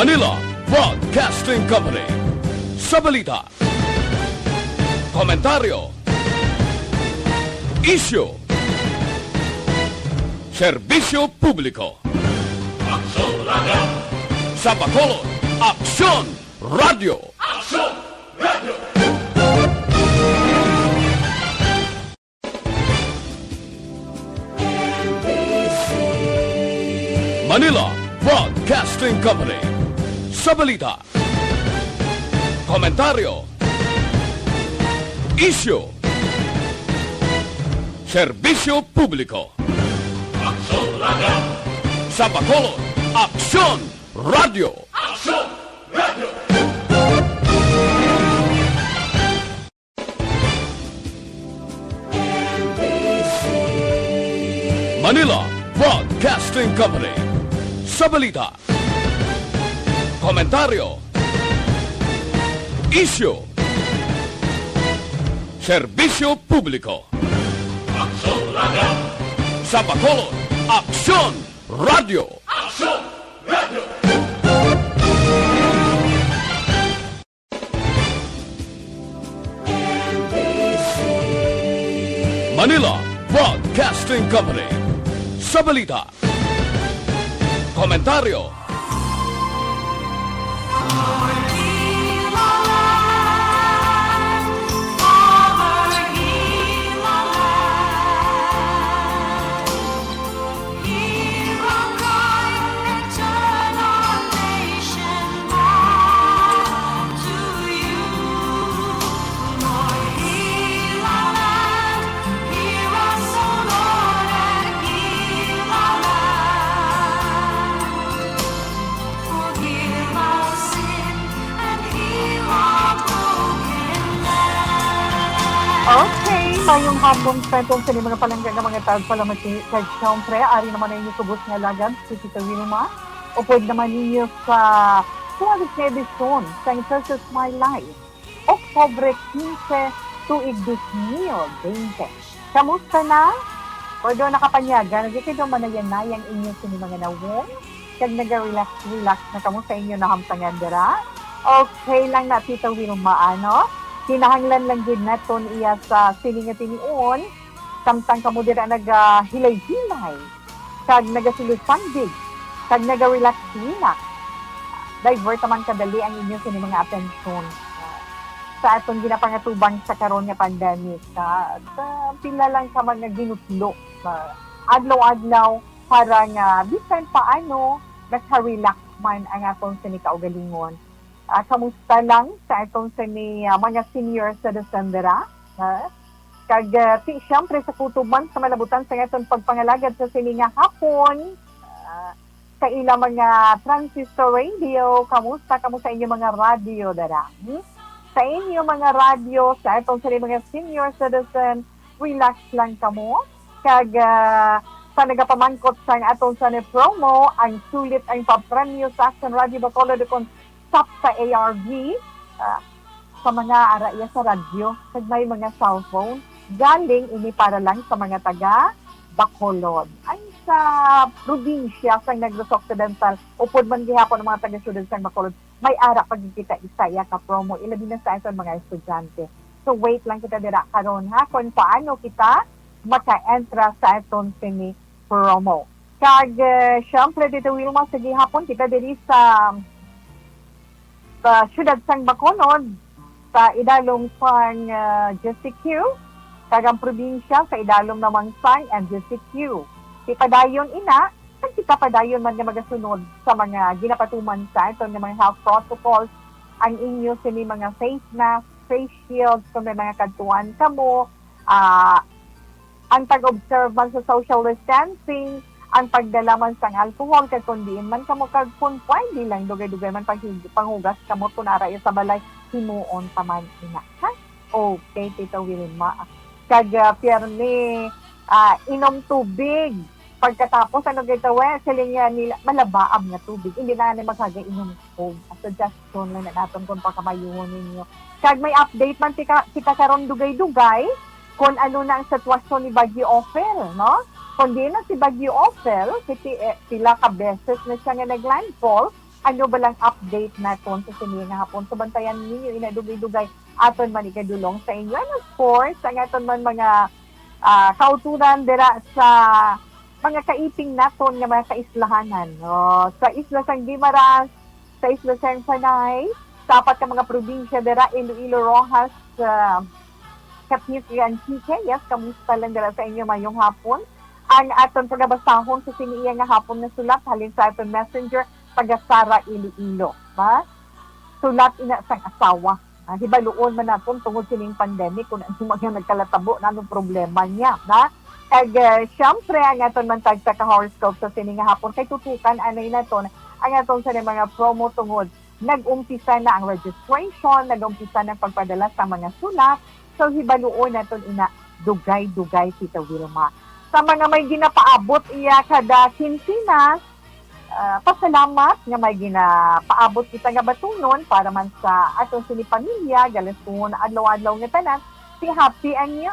Manila Broadcasting Company. Sa balita, komentaryo, isyu, serbisyo publiko. Aksyon Radio! Sa Bacolod, Aksyon Radio! Aksyon Radio! Manila Broadcasting Company. Sa balita, komentaryo, isyu, serbisyo publiko. Aksyon Radio! Sa Bacolod, Aksyon Radio! Aksyon Radio! Manila Broadcasting Company. Sa balita, komentaryo, isyu, serbisyo publiko. Aksyon Radio! Sa Bacolod, Aksyon Radio! Aksyon Radio! Manila Broadcasting Company. Sa balita, komentaryo, Tayong hapon kwentong sa mga palangga ng mga tagpalamati kay siyempre, ari naman na inyo subos nga lagad si Tita Wilma o pwede naman ninyo sa suwalis na edisyon sa Interest My Life Oktobre 15 tuig 2020. Kamusta na? O doon nakapanyaga, nagkikita man na yan na yung inyo sini mga nawong kag naga-relax na kamusta inyo na hamtangan dira. Okay lang na Tita Wilma, ano? Kinahanglan lang din naton iya sa silingatinion samtang kamo dira nagahilay-hilay kag nagasilusandig kag naga-relax-relax. Divert naman kadali ang inyo sa mga atensyon sa aton ginapangatubang sa karon nga pandemic. Pila lang ka mga ginutlo adlaw-adlaw para nga bisan paano nagka-relax man ang aton sa kaugalingon. Kamusta lang sa itong sa mga senior citizen dira. Kag siyempre sa kutuban sa malabutan sa itong pagpangalagad sa sininga hapon. Sa ilang mga transistor radio, kamusta inyo mga radio dira. Sa inyo mga radio, sa itong sa mga senior citizen, relax lang kamo. Kag sa nagapamangkot sa atong sa promo, ang sulit ang papremyo sa Action Radio Bacolod stop sa ARV sa mga araya sa radyo kag may mga cellphone galing ini para lang sa mga taga Bacolod ay sa probinsya sa Negros Occidental upod man gihapon ng mga taga sudad sa Bacolod may ara pagkita isaya ka promo ilabi na sa aton mga estudyante. So wait lang kita dira karon ha kung paano kita maka-entra sa aton sini promo. Kag syempre dito Wilma sa gihapon kita diri sa siyudad sang Bacolod sa idalom sang GCQ kagang probinsya sa idalom namang sang GCQ. Si padayon ina at kita padayon man nga magasunod sa mga ginapatuman sa ito ng mga health protocols ang inyo sini mga face mask, face shields kung may mga kadtuan kamo ang pag-observe sa social distancing ang pagdalaman sang alcohol kay kundiin man kamo kag kun pwede lang dugay-dugay man panghugas kamo tunara sa balay himuon taman ina ha. Okay Tita Wilma kag Pierre inom tubig pagkatapos ano gito siling nila malabaab nga tubig hindi na ni magkagainom ko suggestion lang na naton kung pakamayuhon ninyo kag may update man kita karon dugay-dugay kung ano na ang sitwasyon ni Baguio Ophel no. Kundi na si Baguio Ophel, sila ka beses na siya nga naglandfall ano ba lang update naton sa sini nga hapon. So bantayan ninyo inadugay-dugay aton man ikadulong sa inyo. And of course, ang aton man mga kauturan dira sa mga kaiping naton nga mga kaislahanan. Sa Isla San Guimaras, sa Isla San Panay, sa apat ka mga probinsya dira, Iloilo, Rojas, Capiz, Antique. Yes, kamusta lang dira sa inyo mayong hapon. Ang aton pagabasahon sa siniya nga hapon na sulat halin sa aton messenger taga-Sara, Iloilo. Ba? Sulat ina sang asawa. Hibaluon man naton tungod sining pandemic kung ano mga nagkalatabo na anong problema niya. Na? Siyempre, ang aton man tagsa ka-horoscope sa sining nga hapon kay tutukan anay naton ang aton sa mga promo tungod. Nag-umpisa na ang registration, nag-umpisa na pagpadala sa mga sulat. So, hibaluon naton ina dugay-dugay Tita Wilma. Sa mga may ginapaabot iya kada kinsinas, pasalamat nga may ginapaabot kita nga batunon para man sa atong sini pamilya, galaston adlaw-adlaw nga tanan. Si happy niyo,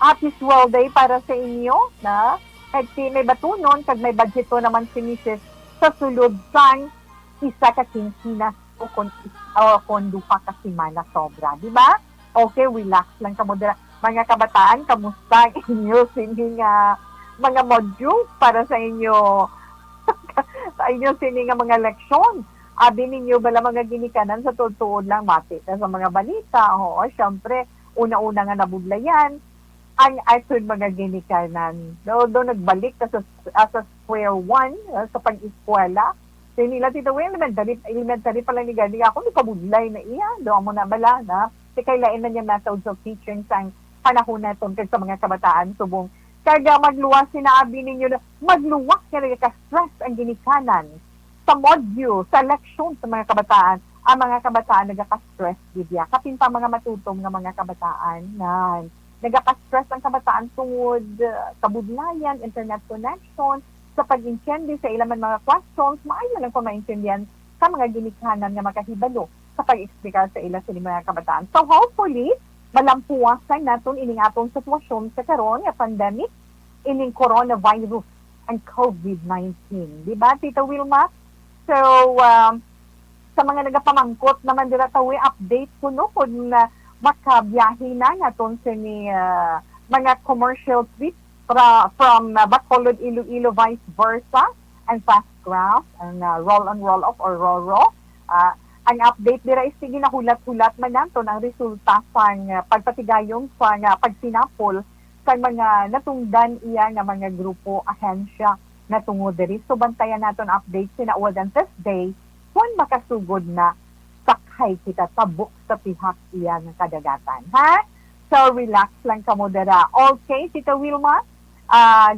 happy swell day para sa inyo, na kag si may batunon, kag may budgeto naman si Mrs. sa sulod sang isa ka kinsinas o kung dupa ka simana sobra, di ba? Okay, relax lang ka mo dira. Mga kabataan, kamusta inyo sini nga mga module para sa inyo sa inyo sini nga mga leksyon? Abi ninyo bala mga ginikanan sa tuod lang mati sa mga balita. Oo, syempre, una-una nga nabudlayan ang aton mga ginikanan. Do nagbalik ka sa square one sa pag-eskwela. So, nila Tita Will, elementary pa lang ni Gadi ako, di pabudlay na iya. Doon mo na bala na. Si kailain na niya methods of teaching sa panahon na ito sa mga kabataan. Subong, kaya magluwas, sinabi ninyo na magluwas kaya ka-stress ang ginikanan sa module, sa leksyon sa mga kabataan. Ang mga kabataan nagka-stress, Lydia. Kapinta mga matutom ng mga kabataan na nagka-stress ang kabataan tungod kabudlayan, internet connection, sa pag-intindi sa ilang mga questions, maayo lang po maintindihan sa mga ginikanan nga makahibalo sa pag-explika sa ilang mga kabataan. So hopefully, malampuasan natin ining atong sitwasyon sa karon nga pandemic, ining coronavirus, ang COVID-19. Di ba, Tita Wilma? So, sa mga nagapamangkot naman dila tawi update ko no kung makabiyahe na naton sa ni mga commercial trips from Bacolod, Iloilo, vice versa, and fast craft, and roll on roll off or roll. Ang update dira is sige nahulat-hulat man nato ang resulta sa pagpatigayong sa pagsinapol sa mga natungdan iya nga mga grupo, ahensya na tungod diri. So bantayan naton update sinaud on this day kung makasugod na sakay kita tabok sa pihak iya nga kadagatan. Ha? So relax lang kamo dira. Okay, Tita Wilma?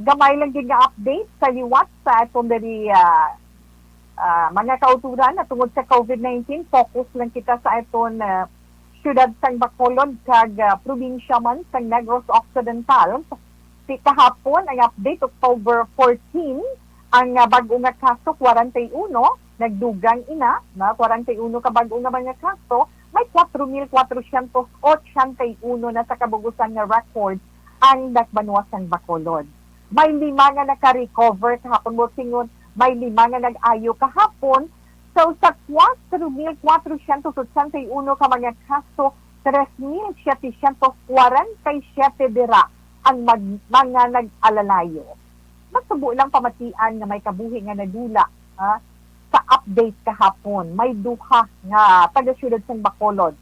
Gamay lang din nga update sa liwat sa atong dari mga kauturan na tungod sa COVID-19. Focus lang kita sa aton syudad sang Bacolod kag probinsya man sang Negros Occidental. Si kahapon ang update October 14 ang bag-o nga kaso 41 nagdugang ina na 41 ka bag-o nga mga kaso may 4,481 na sa kabugusan nga record ang Dakbanuasan Bacolod. May 5 nga naka-recover kahapon mo singon, may 5 nga nag-ayo kahapon. So sa 4,481 ka mga kaso, 3,747 dira ang mga nag-alalayo. Magsubo lang pamatian nga may kabuhi nga nadula sa update kahapon. May duha nga taga-syudad sa Bacolod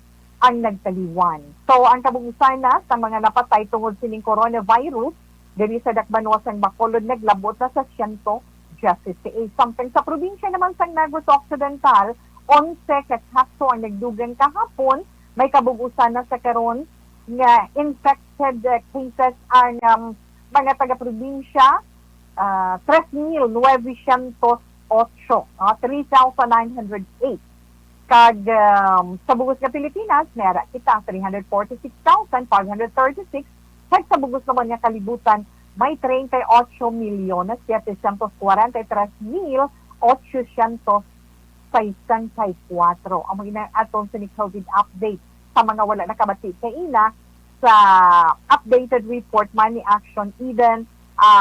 ang nagtaliwan. So, ang kabugusan na sa mga napatay tungod sining coronavirus, diri sa Dakbanuasan Bacolod, naglabot na sa 168. Something sa probinsya naman sa Negros Occidental, 11 ka kaso ang nagdugang kahapon, may kabugusan na sa karon nga infected cases ang mga taga-probinsya, 3,908, 3,908. Kag sa bugos nga Pilipinas, mera kita 346,536. Kag sa bugos naman nga kalibutan, may 38,743,864. Ang mga atong sa COVID update sa mga wala nakabati kay ina sa updated report Money Action Eden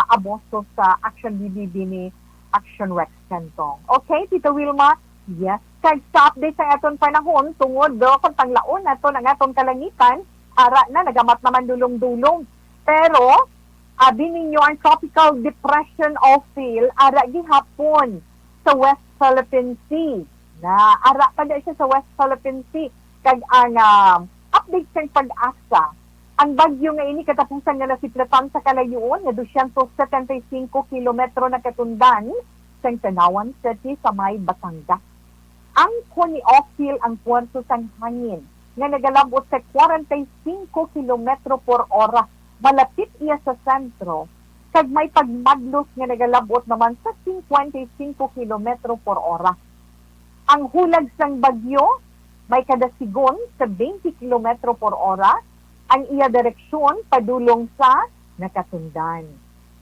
aboso sa Action BBB ni Action Rex Cantong. Okay, Tita Wilma? Yeah. Kag sa update sa aton panahon, tungod do, kung tanglaon na to, ng aton kalangitan, ara na, nagamat naman dulong-dulong. Pero, abi ninyo ang tropical depression of Phil, ara gihapon sa West Philippine Sea. Na ara pa na siya sa West Philippine Sea. Kag ang update sa pag-asa, ang bagyo nga ini katapusan nga nasiplatan sa kalayuon nga 275 kilometro na katundan sa Tanawan City sa may Batangas. Ang Coniophile ang puwerto sang hangin nga nagalabot sa 45 kilometro por oras. Malapit iya sa sentro. Kag may pagmadlos nga nagalabot naman sa 55 kilometro por oras. Ang hulag sang bagyo may kadasigon sa 20 kilometro por oras. Ang iya direksyon padulong sa nakatundan.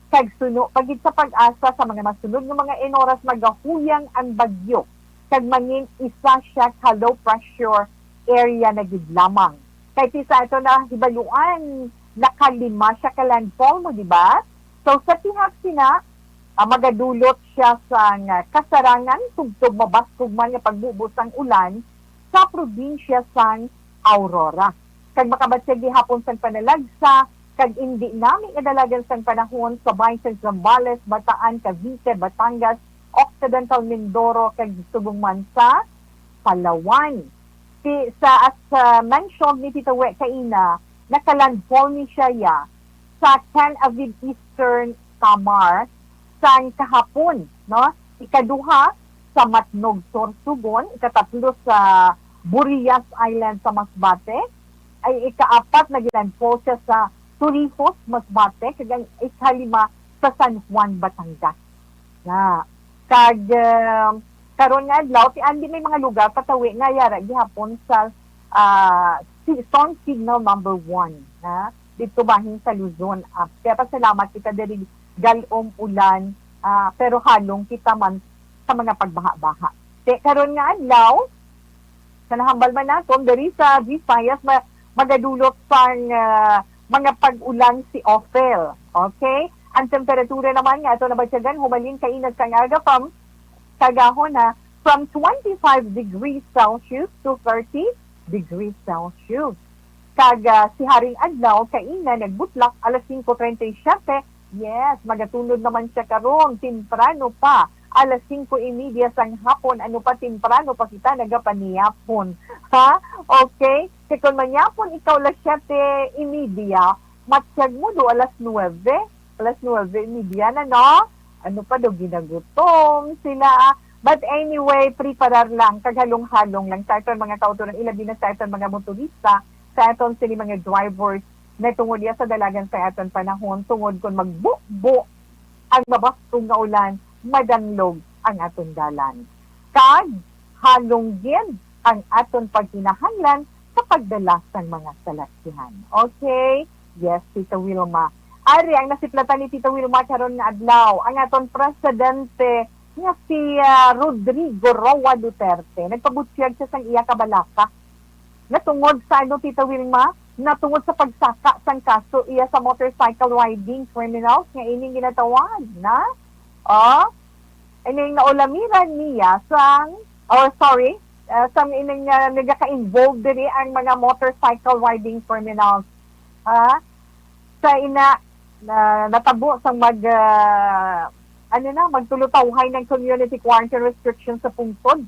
Kag suno pagid sa pag-asa sa mga masunod nga mga inoras magahuyang ang bagyo. Kag mangin isa siya ka low pressure area na gid lamang. Kay sa ito na hibaluan nakalima siya ka landfall mo, di ba? So sa tihak sina magadulot siya sa kasarangan tugtog mabaskog man nga pagbubus ang ulan sa probinsya sang Aurora. Kag makabatsig gihapon sang panalagsa, kag hindi namin idalagan sang panahon sa bahin sa Zambales, Bataan, Cavite, Batangas, Occidental Mindoro, kag subong man sa Palawan. As mentioned ni Tita We kaina, nakalandfall ni siya sa Can Avid Eastern Samar sang kahapon, no? Ikaduha sa Matnog, Sorsogon, ikatatlo sa Burias Island sa Masbate, ay ikaapat na gilandfall siya sa Turifos, Masbate, kag ikalima sa San Juan, Batangas. Na kag karon nga adlaw ti andi may mga lugar patawi nga yara gihapon sa storm signal number 1 na dito bahin sa Luzon. Kaya pasalamat kita diri galom ulan pero halong kita man sa mga pagbaha-baha. Karon nga adlaw sa nahambal man naton diri sa Visayas magadulot sang mga pag-ulan si Ophel. Okay? Ang temperatura naman nga ito nabatyagan humalin kainag sa nga from kagahon from 25 degrees Celsius to 30 degrees Celsius. Kag si Haring Adlaw kaina nagbutlak alas 5:37. Yes, magatunod naman siya karon temprano pa. Alas 5:30 sang hapon, ano pa temprano pa kita nagapaniyapon. Ha? Okay? Kaya kung manyapon ikaw alas 7:30, matsyag mo do alas 9. Alas 9:30 na, no? Ano pa do, ginagutom sila. But anyway, preparar lang, kaghalong-halong lang sa aton mga kauturan, ilabi na sa aton mga motorista, sa aton sila mga drivers, na tungod ya sa dalagan sa aton panahon, tungod kung magbubo ang mabastong nga ulan, madanlog ang aton dalan. Kag, halong din ang aton pagkinahanglan sa pagdala ng mga salaksihan. Okay? Yes, Tita Wilma. Ari, ang nasiplatan ni Tita Wilma karon nga adlaw, ang aton presidente nga si Rodrigo Roa Duterte. Nagpabutyag siya sang iya kabalaka. Natungod sa ano, Tita Wilma? Natungod sa pagsaka sang kaso iya sa motorcycle riding criminals nga ining ginatawag na ining naulamiran niya sang sang ining nagaka-involved diri ang mga motorcycle riding criminals. Sa ina natabo sang magtulutawhay ng community quarantine restrictions sa pungtod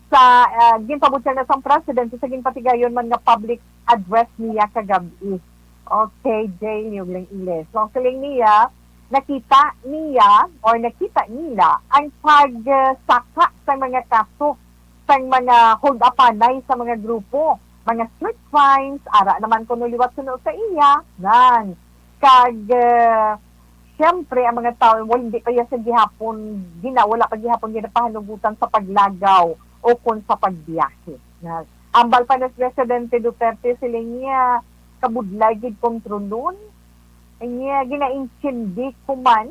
sa ginpabutyag na sang president sa ginpatigayon man nga public address niya kagabi. Okay, Jay, yung lang iles. So, kaling niya, nakita nila ang pagsaka sa mga kaso sa mga hold-upanay sa mga grupo, mga street crimes, ara naman kuno liwat suno sa iya, nan. Kag siyempre ang mga tao hindi pa sa gihapon wala pa gihapon ginapahanugutan sa paglagaw o kung sa pagbiyahe. Na ambal pa na Presidente Duterte sila niya kabudlay gid kontrolon. Niya ginaintindi kuman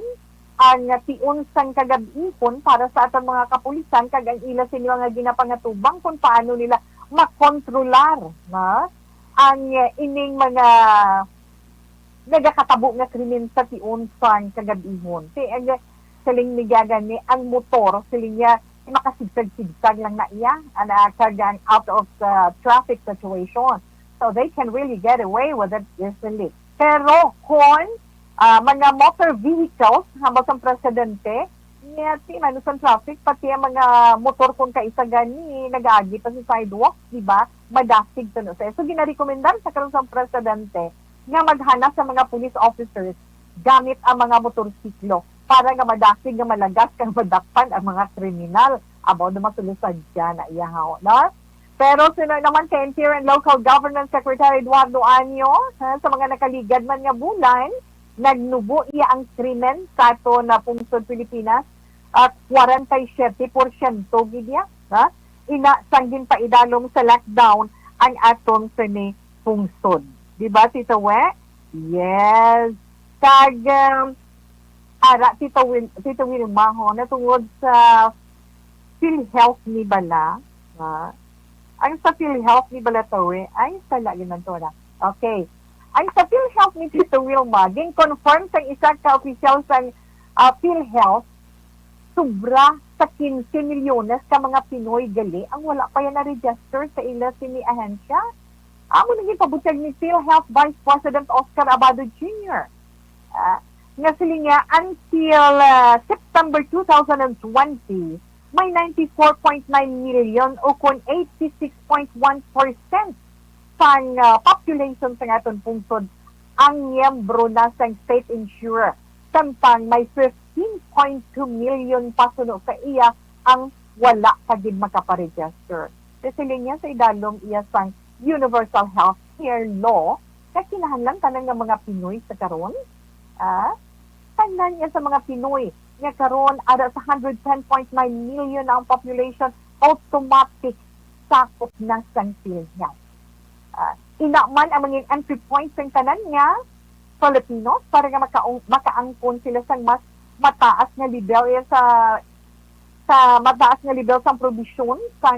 ang tiun sang kagabihon para sa atong mga kapulisan kag ang ila sila nga ginapangatubang kung paano nila makontrolar na ang ining mga nagakatabo nga krimen sa tiun sang kagabihon. Saling nigagan ni ang motor, siling niya makasigsag-sigsag lang na iya, kagang out of the traffic situation. So they can really get away with it easily. Pero kung mga motor vehicles, hambal sa presidente, niya man sa traffic, pati ang mga motor kung kaisa gani, nag-agi pa sa sidewalk, di ba? Madasig to no. So ginarekomendar sa karon sa presidente nga maghanap sa mga police officers gamit ang mga motorsiklo para nga madasig nga malagas kang madakpan ang mga kriminal about na masulusan dyan na iyahaw. No? Pero sino naman kay Interior and Local Government Secretary Eduardo Anyo, sa mga nakaligad man nga bulan, nagnubo iya ang krimen sa ato na pungsod Pilipinas at 47% gidya. Sanggin pa idalong sa lockdown ang atong sini pungsod. Diba, Tito We? Yes. Ara, Tito Wilma, natungod sa PhilHealth ni Bala, ang sa PhilHealth ni Bala tawe, ay sala yun to na. Okay. Ang sa PhilHealth ni Tito Wilma, din confirm sa isa ka official sa PhilHealth, sobra sa 15 milyones ka mga Pinoy gali, ang wala pa yan na-register sa ila sini ahensya. Amo naging pabutyag ni PhilHealth Vice President Oscar Abado Jr. Nga sila nga, until September 2020, may 94.9 million o kung 86.1% sang population sa aton pungsod ang miyembro na sang state insurer. Samtang may 15.2 million pasuno sa iya ang wala kagid makaparegister. Kasi niya sa idalong iya sang Universal Health Care Law, na kinahanglan tanang ng mga Pinoy sa karon, tanan niya sa mga Pinoy nga karon ada sa 110.9 million ang population, automatic sakop na sang PhilHealth. Ina man ang mga entry points ng tanan niya Filipinos para nga makaangkon sila sa mas mataas nga level sa mataas nga level sa probisyon sa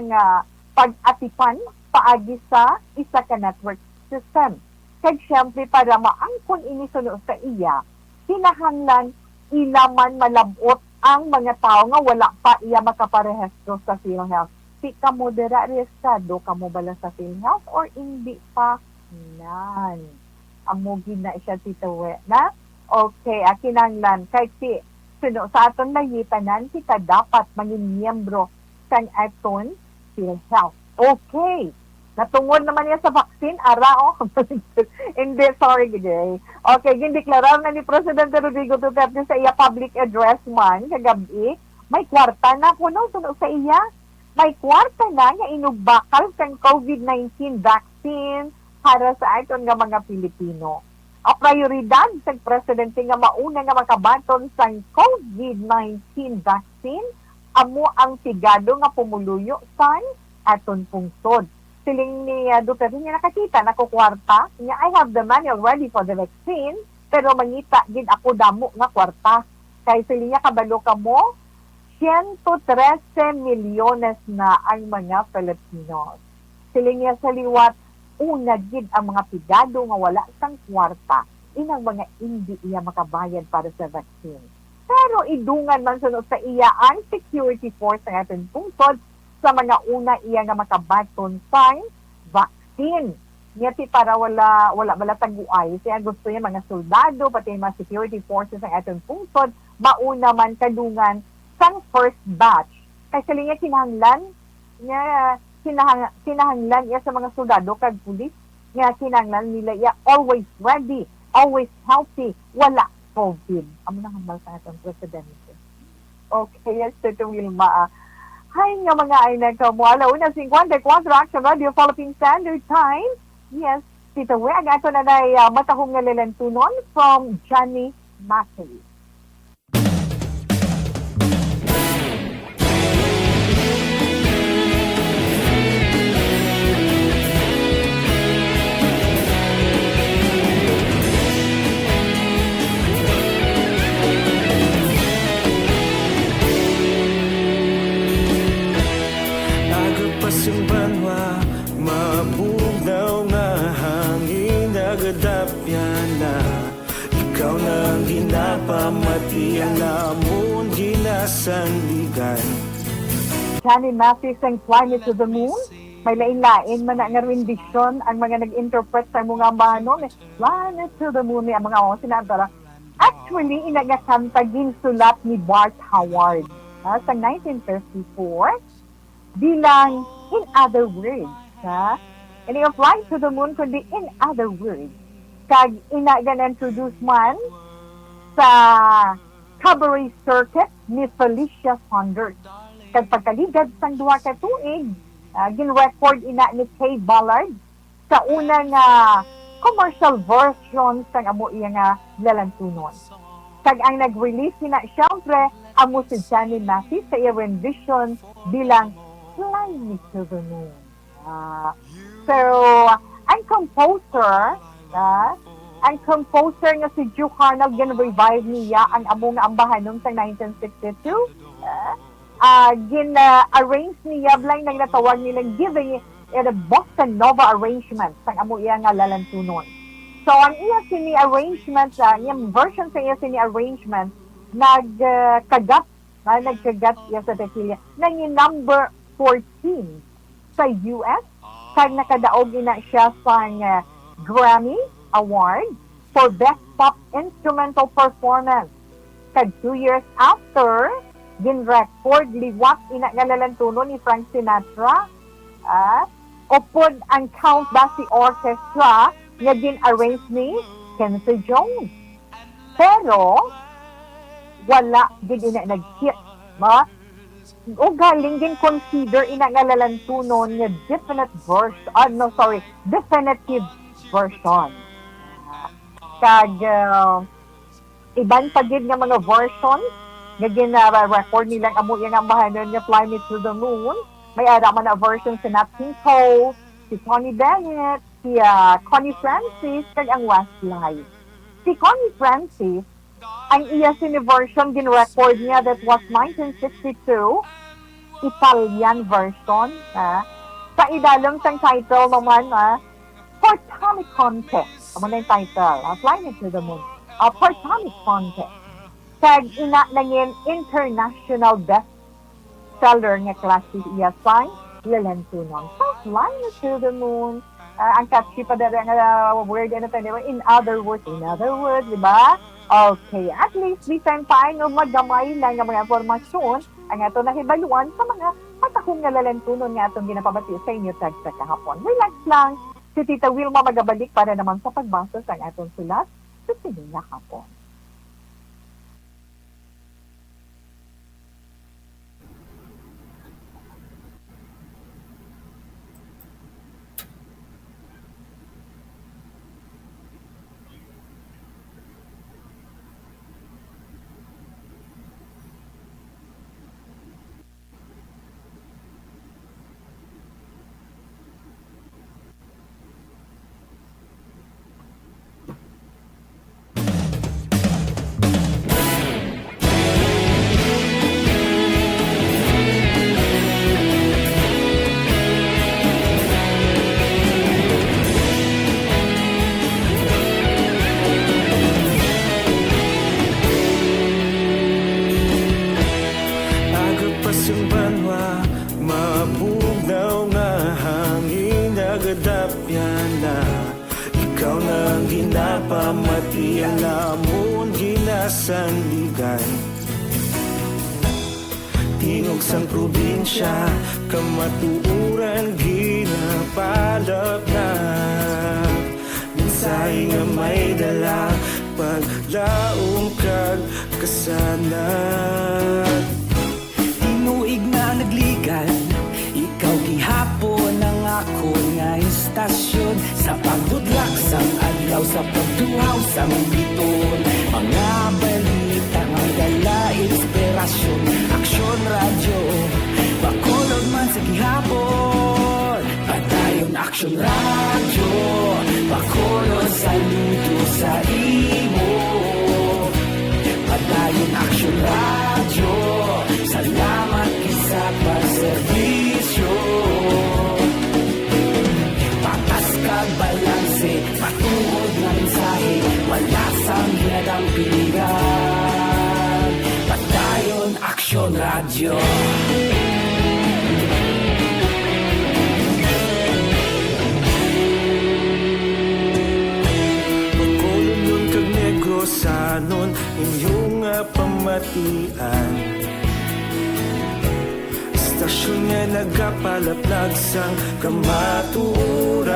pag-atipan paagi sa isa ka network system. Kaya siyempre para maangkon ini suno sa iya, kinahanglan ilaman malabot ang mga tao nga wala pa iya makaparehistro sa PhilHealth. Si kamo dira rehistado kamo bala sa PhilHealth or hindi pa nan. Amo gina siya titawe na. Okay, kinahanglan kay si suno sa aton nahitanan kita dapat maging miyembro sang aton PhilHealth. Okay. Natungod naman niya sa vaccine, hindi, sorry, gede. Okay, gindeklarar na ni Presidente Rodrigo Duterte sa iya public address man, kagabi, may kwarta na kuno sunog sa iya. May kwarta na nga inugbakal sang COVID-19 vaccine para sa aton nga mga Pilipino. Ang prioridad sa Presidente nga mauna nga makabaton sang COVID-19 vaccine, amo ang tigado nga pumuluyo sang aton pungsod. Siling ni Duterte niya nakakita, nakukwarta, niya, I have the money already for the vaccine, pero mangita, gid ako damo nga kwarta. Kaya siling niya, kabalo ka mo, 113 milyones na ang mga Filipinos. Siling niya sa liwat, una gid ang mga pigado nga wala sang kwarta, inang mga hindi iya makabayad para sa vaccine. Pero idungan man sunod sa iya ang security force ng ating pungsod, sa mga una iya nga makabaton sa vaccine. Ngati para wala taguay. Siya gusto niya mga soldado, pati mga security forces ng ating pungsod, mauna man kadungan sang first batch. Kasi niya kinahanglan iya sa mga soldado kag pulis, nga kinahanglan nila iya always ready, always healthy, wala COVID. Amo na hambal sa atong presidente. Okay, yes, Tito Wilma. Hay nga mga ay nagkamuala. Una 54 Action Radio Philippine Standard Time. Yes, Tito We, ang ato na matahong nga lilantunon from Johnny Massey. Simbanwa, mabugaw nga hangin nagadapya na. Ikaw nang ginapamati ang namon ginasandigan. Johnny Mathis ang Fly Me to the Moon. May lain-lain man nga rendition ang mga nag-interpret sa mga ambahanon. Fly Me to the Moon ang mga sinadara. Actually, inagakanta ginsulat ni Bart Howard sa 1954 bilang In Other Words. And yung Fly to the Moon kundi In Other Words. Kag inagan-introduce man sa cabaret circuit ni Felicia Saunders. Kag pagkaligad sang duha ka tuig, gin-record ina ni Kay Ballard sa unang commercial version sang amo iya nga lalantunon. Kag ang nag-release ina syempre amo si Johnny Mathis sa iya rendition bilang Fly Me to the Moon. So, ang composer nga si Joe Carnal, gin-revive niya ang among ambahanon sa 1962. Gin-arrange niya, blang nang natawag nilang giving it a Boston Nova arrangement sang amo iya nga lalantunon. So, ang iya sini arrangement, yung version sa iya sini arrangement, nagkagat iya sa tequila, nang yung number 14 sa US, kag nakadaog ina siya sa Grammy Award for Best Pop Instrumental Performance. Kag 2 years after, gin-record liwat ina nga lalantunon ni Frank Sinatra, upod ang Count Basie Orchestra nga gin-arrange ni Quincy Jones. Pero, wala gid ina nag-hit. O galing din consider ina nga lalantunon nga definitive version. Kag iban pa gid nga mga version nga gina-record nilang amo yang ambahanon nga Fly Me to the Moon. May ara man na version si Nat King Cole, si Tony Bennett, si Connie Francis, kag ang Westlife. Si Connie Francis, ang iya version gin-record niya that was 1962, Italian version. Sa idalong sang title naman, For Tommy Contest. Amo na yung title, Fly Me to the Moon. For Tommy Contest. Kag ina nangin international bestseller nga klase iya sang lalantunon. So, Fly Me to the Moon. Ang catchy pa dara nga word in other words, di ba? Okay, at least bisan pa nga magamay lang nga mga informasyon ang ato nahibaluan sa mga patakong nga lalantunon nga atong ginapabati sa inyo tag sa kahapon. Relax lang, si Tita Wilma magabalik para naman sa pagbasa sa atong sulat sa sining hapon. Ikaw nang ginapamati ang lamon ginasandigan. Tingog sang probinsya kamatuuran ginapalap na. Minsay nga may dala paglaom kag kasanat. Tinuig na nagligan, ikaw gihapon ang ako nga istasyon. Sa pagdudlak sang adlaw, sa pagduhaw sang biton, mga balita nga dala inspirasyon. Aksyon radyo, bakolod man sa gihapon. Padayon aksyon radyo, bakolod saludo sa imo. Padayon aksyon radyo, salamat isa pagserbisyo. Patas kag balanse, patuod na mensahe, wala sang hinadang pilihan. Padayon aksyon radyo. inyong pamatian. Istasyon nga nagapalaplag sang kamaturan.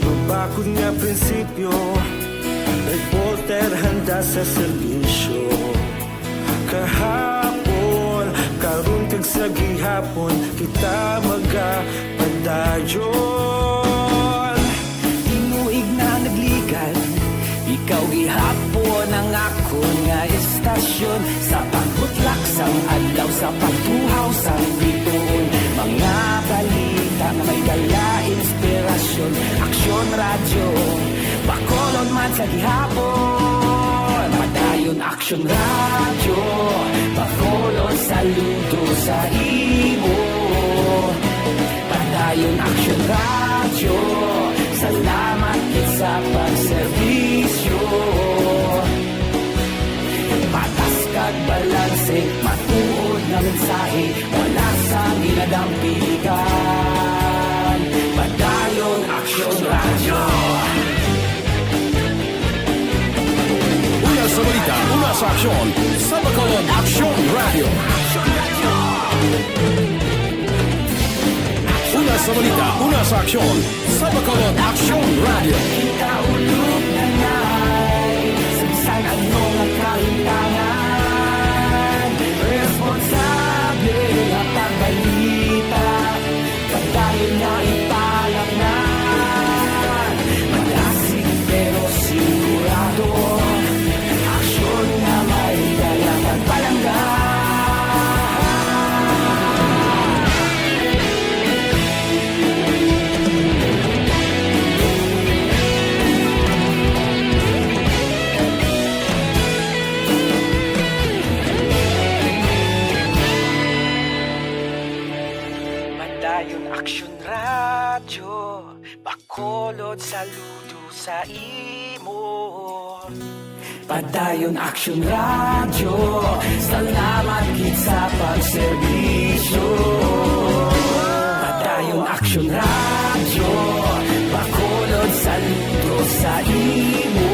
Mabakod nga prinsipyo, reporter handa sa serbisyo. Kahapon, karon kag sa gihapon, kita magapadayon. Tinuig na nagligan, ikaw gihapon ang ako nga istasyon. Sa pagbutlak sang adlaw, sa pagtuhaw sang bituon, mga balita na may dala inspirasyon. Aksyon radyo, Bacolod man sa gihapon. Padayon Aksyon radyo, Bacolod saludo sa imo. Padayon Aksyon radyo, salamat kit sa pagserbisyo. Patas kag balanse, matuod na mensahe, wala sa ginadampigan. Padayon Aksyon radyo. Una sa balita, una sa aksyon, sa Bacolod Aksyon Radio. Una sa balita, una sa aksyon, sa Bacolod Aksyon Radio. Kita ulog na ngay, sagsang ano nga kahintangan. Responsable na pagbalita, pagdayon na ipalaknan. Malasig pero sigurado, aksyon na may dala pagpalanggan. Padayon Aksyon radyo, Bacolod saludo sa imo. Padayon Aksyon radyo, salamat kit sa pagserbisyo. Padayon Aksyon radyo, Bacolod saludo sa imo.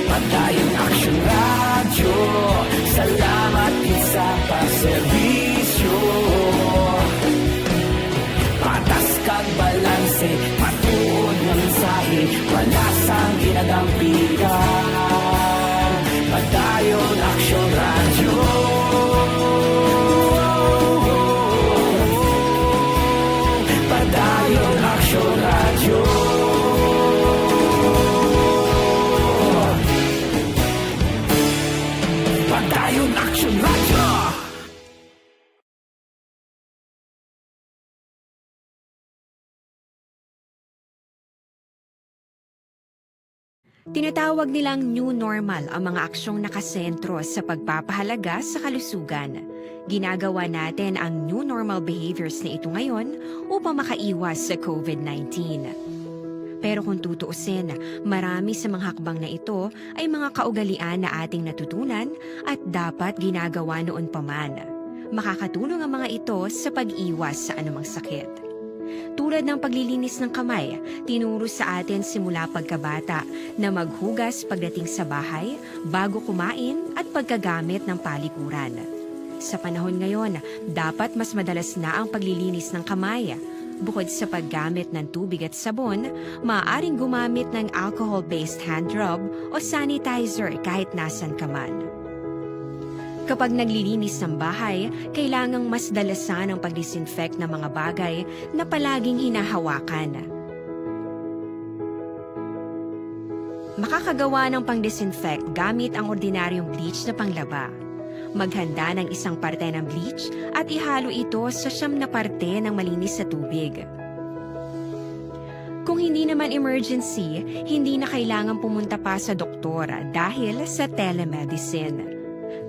Padayon Aksyon radyo, salamat kit sa pagserbisyo. Patas kag balanse, matuod ng mensahe, wala sang ginadampigan. Padayon Aksyon radyo. Padayon Aksyon radyo. Padayon Aksyon radyo. Tinatawag nilang new normal ang mga aksyong nakasentro sa pagpapahalaga sa kalusugan. Ginagawa natin ang new normal behaviors na ito ngayon upang makaiwas sa COVID-19. Pero kung tutuusin, marami sa mga hakbang na ito ay mga kaugalian na ating natutunan at dapat ginagawa noon pa man. Makakatulong ang mga ito sa pag-iwas sa anumang sakit. Tulad ng paglilinis ng kamay, tinuro sa atin simula pagkabata na maghugas pagdating sa bahay, bago kumain at pagkagamit ng palikuran. Sa panahon ngayon, dapat mas madalas na ang paglilinis ng kamay. Bukod sa paggamit ng tubig at sabon, maaaring gumamit ng alcohol-based hand rub o sanitizer kahit nasan ka man. Kapag naglilinis ng bahay, kailangang mas dalasan ang pag-disinfect ng mga bagay na palaging hinahawakan. Makakagawa ng pang-disinfect gamit ang ordinaryong bleach na panglaba. Maghanda ng isang parte ng bleach at ihalo ito sa 9 na parte ng malinis na tubig. Kung hindi naman emergency, hindi na kailangan pumunta pa sa doktor dahil sa telemedicine.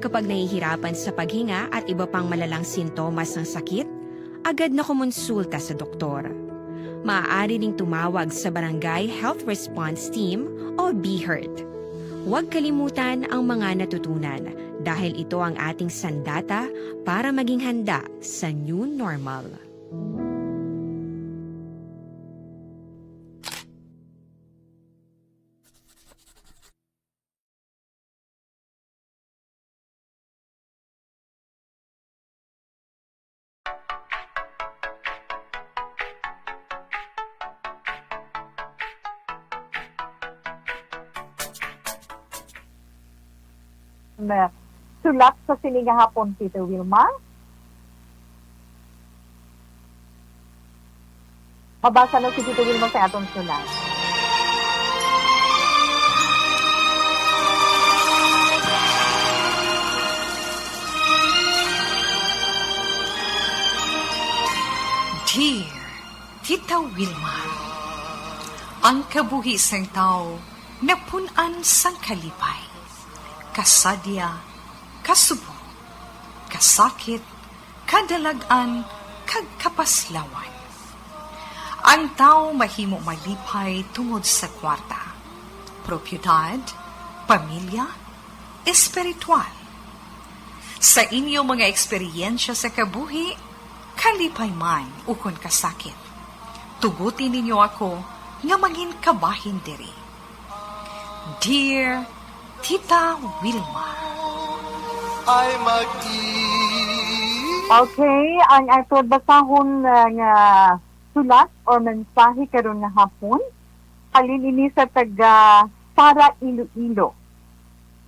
Kapag nahihirapan sa paghinga at iba pang malalang sintomas ng sakit, agad na kumonsulta sa doktor. Maaari ding tumawag sa Barangay Health Response Team o BHERT. Huwag kalimutan ang mga natutunan dahil ito ang ating sandata para maging handa sa new normal. sulat sa siningahapon, Tito Wilma. Mabasa na si Tito Wilma sa atong sulat. Dear Tita Wilma, ang kabuhi sang tao napunan sang kalipay, kasadya, kasubo, kasakit, kadalagan, kag kapaslawan. Ang tao mahimo malipay tungod sa kwarta, propiedad, pamilya, espiritual. Sa inyo mga eksperyensya sa kabuhi, kalipay man ukon kasakit. Tugutin ninyo ako nga maging kabahin diri. Dear Tita Wilma. Ay Okay, ang ato basahon nga sulat or mensahe karon nga hapon halin ini sa taga Sara Iloilo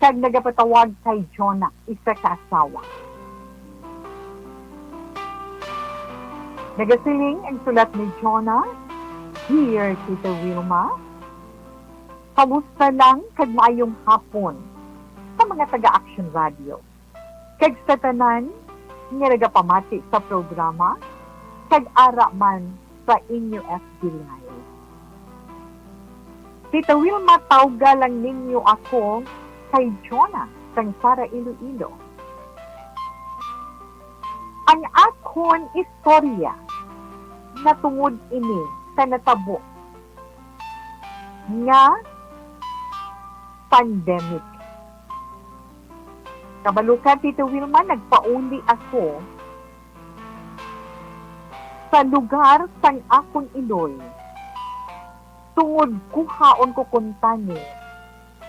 kag nagapatawag kay Jonah, isa ka asawa. Nagasiling ang sulat ni Jonah. Dear Tita Wilma, kamusta lang kag maayong hapon sa mga taga-Action Radio. Kag sa tanan nga nagapamati sa programa kag ara man sa inyo FB Live. Tita Wilma, tawga lang ninyo ako kay Jonah sang Sara Iloilo. Ang akon istorya na tungod ini sa natabo nga pandemic. Kabalukan, Tito Wilma, nagpauli ako sa lugar sang akong iloy. Tungod kuhaon ko kuntani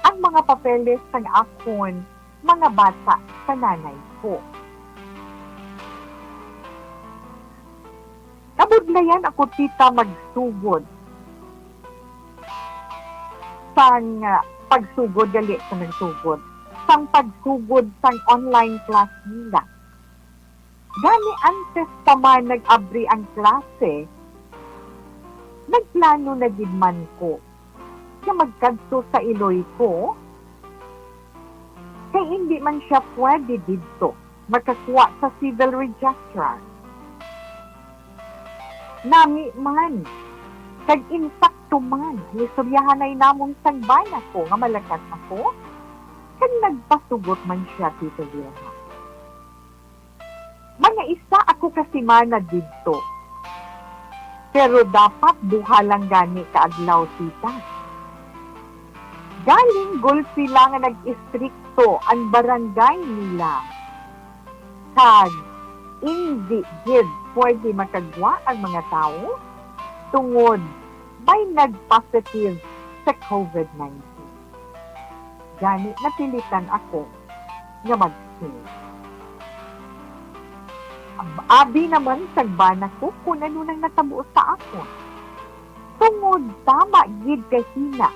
ang mga papeles sang akon mga bata sa nanay ko. Kabudlayan ako, tita, magsugod sang pagsugod gali sa nagsugod sang pagsugod sang online class nila. Gani antes pa man nag-abri ang klase, nagplano na gid man ko na magkadto sa iloy ko kay hindi man siya pwede dito makakuha sa civil registrar. Nami man, kag insakto man, nistoryahan ay namong sagbana ko nga malakas ako, kag nagpasugot man siya, Tito Vilma. Mga isa ako kasimana dito. Pero dapat duha lang gani kaadlaw, tita. Galing gulpi lang nga nag-istrikto ang barangay nila. Kag hindi gid pwede makagwa ang mga tao tungod may nag-positive sa COVID-19. Gani napilitan ako nga mag-stay. Abi naman sagbana ko kung ano nang natabo sa ako. Tungod tama gid kahina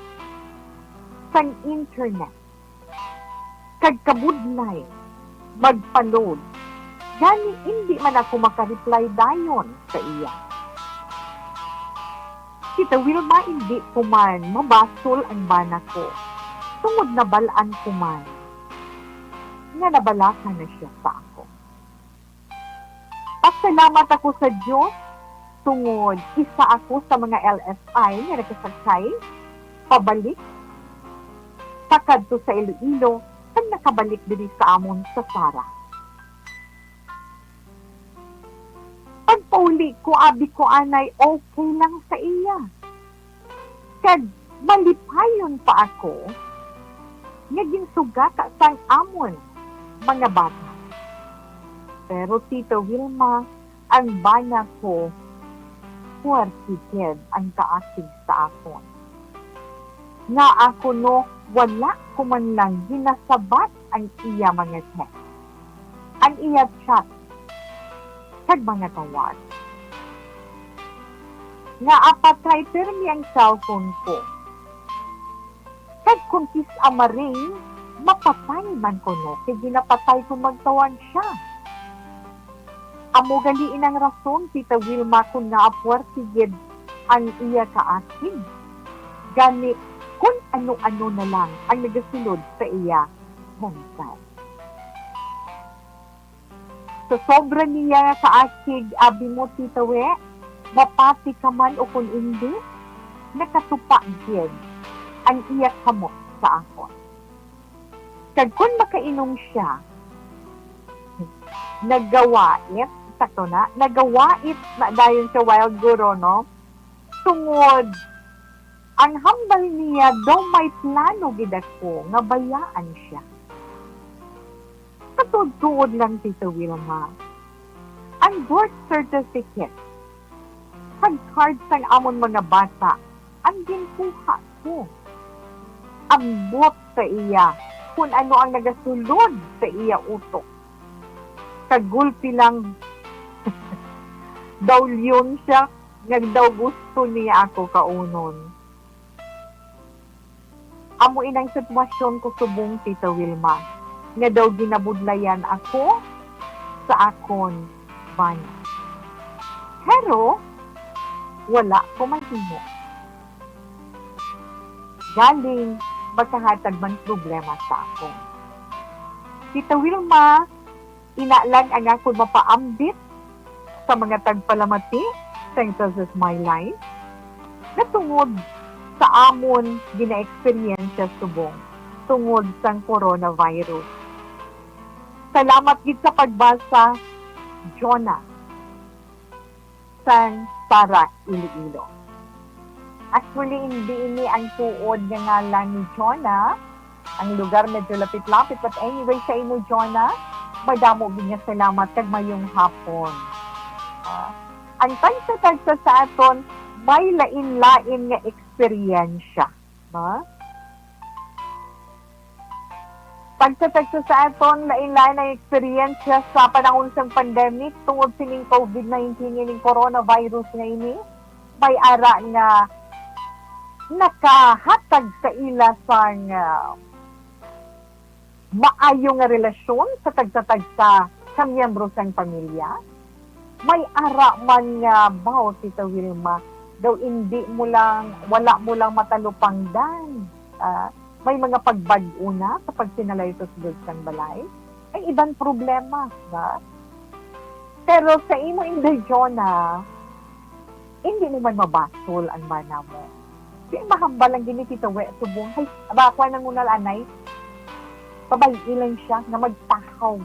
sang internet. Kag kabudlay magpa-load. Gani hindi man ako makareply dayon sa iya. Tita Wilma, hindi ko man mabasol ang bana ko. Tungod nabalaan ko man nga nabalakan na siya sa ako. Pasalamat ako sa Diyos tungod isa ako sa mga LSI nga nakasakay pabalik pakadto sa Iloilo kag nakabalik diri sa amon sa Sara. Pagpauli ko, abi ko anay okay lang sa iya. Kag malipayon pa ako nga ginsuga ka sang amon mga bata. Pero Tito Wilma, ang bana ko, puwartikid ang kaasig sa akon. Nga ako no, wala ko man lang ginasabat ang iya mga text. Ang iya chat, kag mga tawag. Nga apatay permi ang cellphone ko. Kag kung kis amaring, mapatay man ko no, kay ginapatay kung magtawag siya. Amo galiin ang rason, Tita Wilma, kung naapwartigid ang iya kaakin. Gani, kung ano-ano na lang ang nagasulod sa iya homicide. So, sobra niya kaakig, abi mo, Tita We, mapati ka man o kung hindi, nakatupa din ang iya kamot sa ako. Kag kung makainom siya, nagawait, sakto na, nagawait na dayon sa wild guro, no? Tungod, ang hambal niya, daw may plano gid ako, nga bayaan siya. Katudtuod lang, Tita Wilma. Ang birth certificate, kag card sang amon mga bata, ang ginkuha ko. Ambot sa iya, kung ano ang nagasulod sa iya utok. Kagulpi lang, daw yun siya, daw gusto niya ako kaunon. Amo inang sitwasyon ko subong, Tita Wilma, nga daw ginabudlayan ako sa akon bana. Pero, wala ko mahimo. Galing, magkahatag man problema sa ako. Tita Wilma, inalang ang akong mapaambit sa mga tagpalamati sa This Is My Life. Natungod sa amon gina-experience subong tungod sa coronavirus. Salamat gid sa pagbasa, Jonah, sang Sara Iloilo. Actually, hindi ini ang tuod nga ngalan ni Jonah. Ang lugar medyo lapit-lapit. But anyway, sa ino, Jonah, madamo din niya salamat kag mayong hapon. Ang tagsa-tagsa sa aton, may lain-lain nga eksperyensya. Tagsa-tagsa sa aton, lain-lain nga eksperyensya sa panahon sa pandemic tungod sining COVID-19 ining coronavirus nga ini. May ara nga nakahatag sa ila sang maayo nga relasyon sa tagsa-tagsa sa miyembro sang pamilya. May ara man nga bao, Tita Wilma, daw hindi mo lang, wala mo lang matalupangdan. May mga pagbag-o na sa pagsinalay sa sudod sang balay. Ay ibang problema, ba? Pero sa imo, Inday Jonah, hindi naman mabasol ang mana mo. Di mahambal ang gini, Tita We, subong, hay, bakwa nang unal anay, pabayilan siya na magtakaw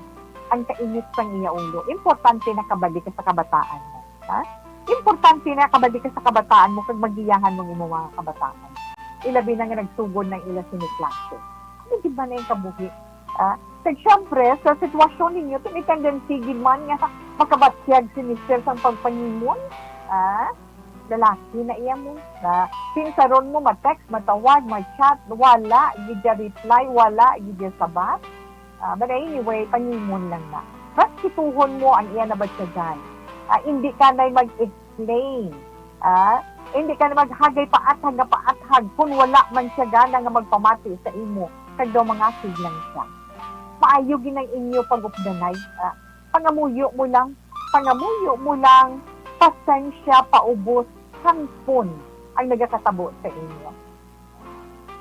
ang kainit sang iya ulo. Importante na kabali ka sa kabataan mo. Ha? Importante na kabali ka sa kabataan mo kag magiyahan mong imo mga kabataan. Ilabi na nga nagsugod ng ila siniklase. Ano di ba na yung kabuhi? Kag syempre, sa sitwasyon ninyo, tumitang din sigid man nga makabatyag si Mr. sang pagpanyimon. Lalaki na iya mo. Sinsaron mo, ma-text, matawag, ma-chat, wala, gidya reply, wala, gidya sabat. But anyway, panyimon lang na. Raskituhon mo ang iya na batsyagan. Hindi ka na mag-explain. Hindi ka na maghagay paathag kung wala man siya gana nga magpamati sa imo. Kag daw mga siglang siya. Maayo ginang inyo pag-updanay. Pangamuyo mo lang, pasensya, paubos, hangpon ang nagakatabo sa inyo.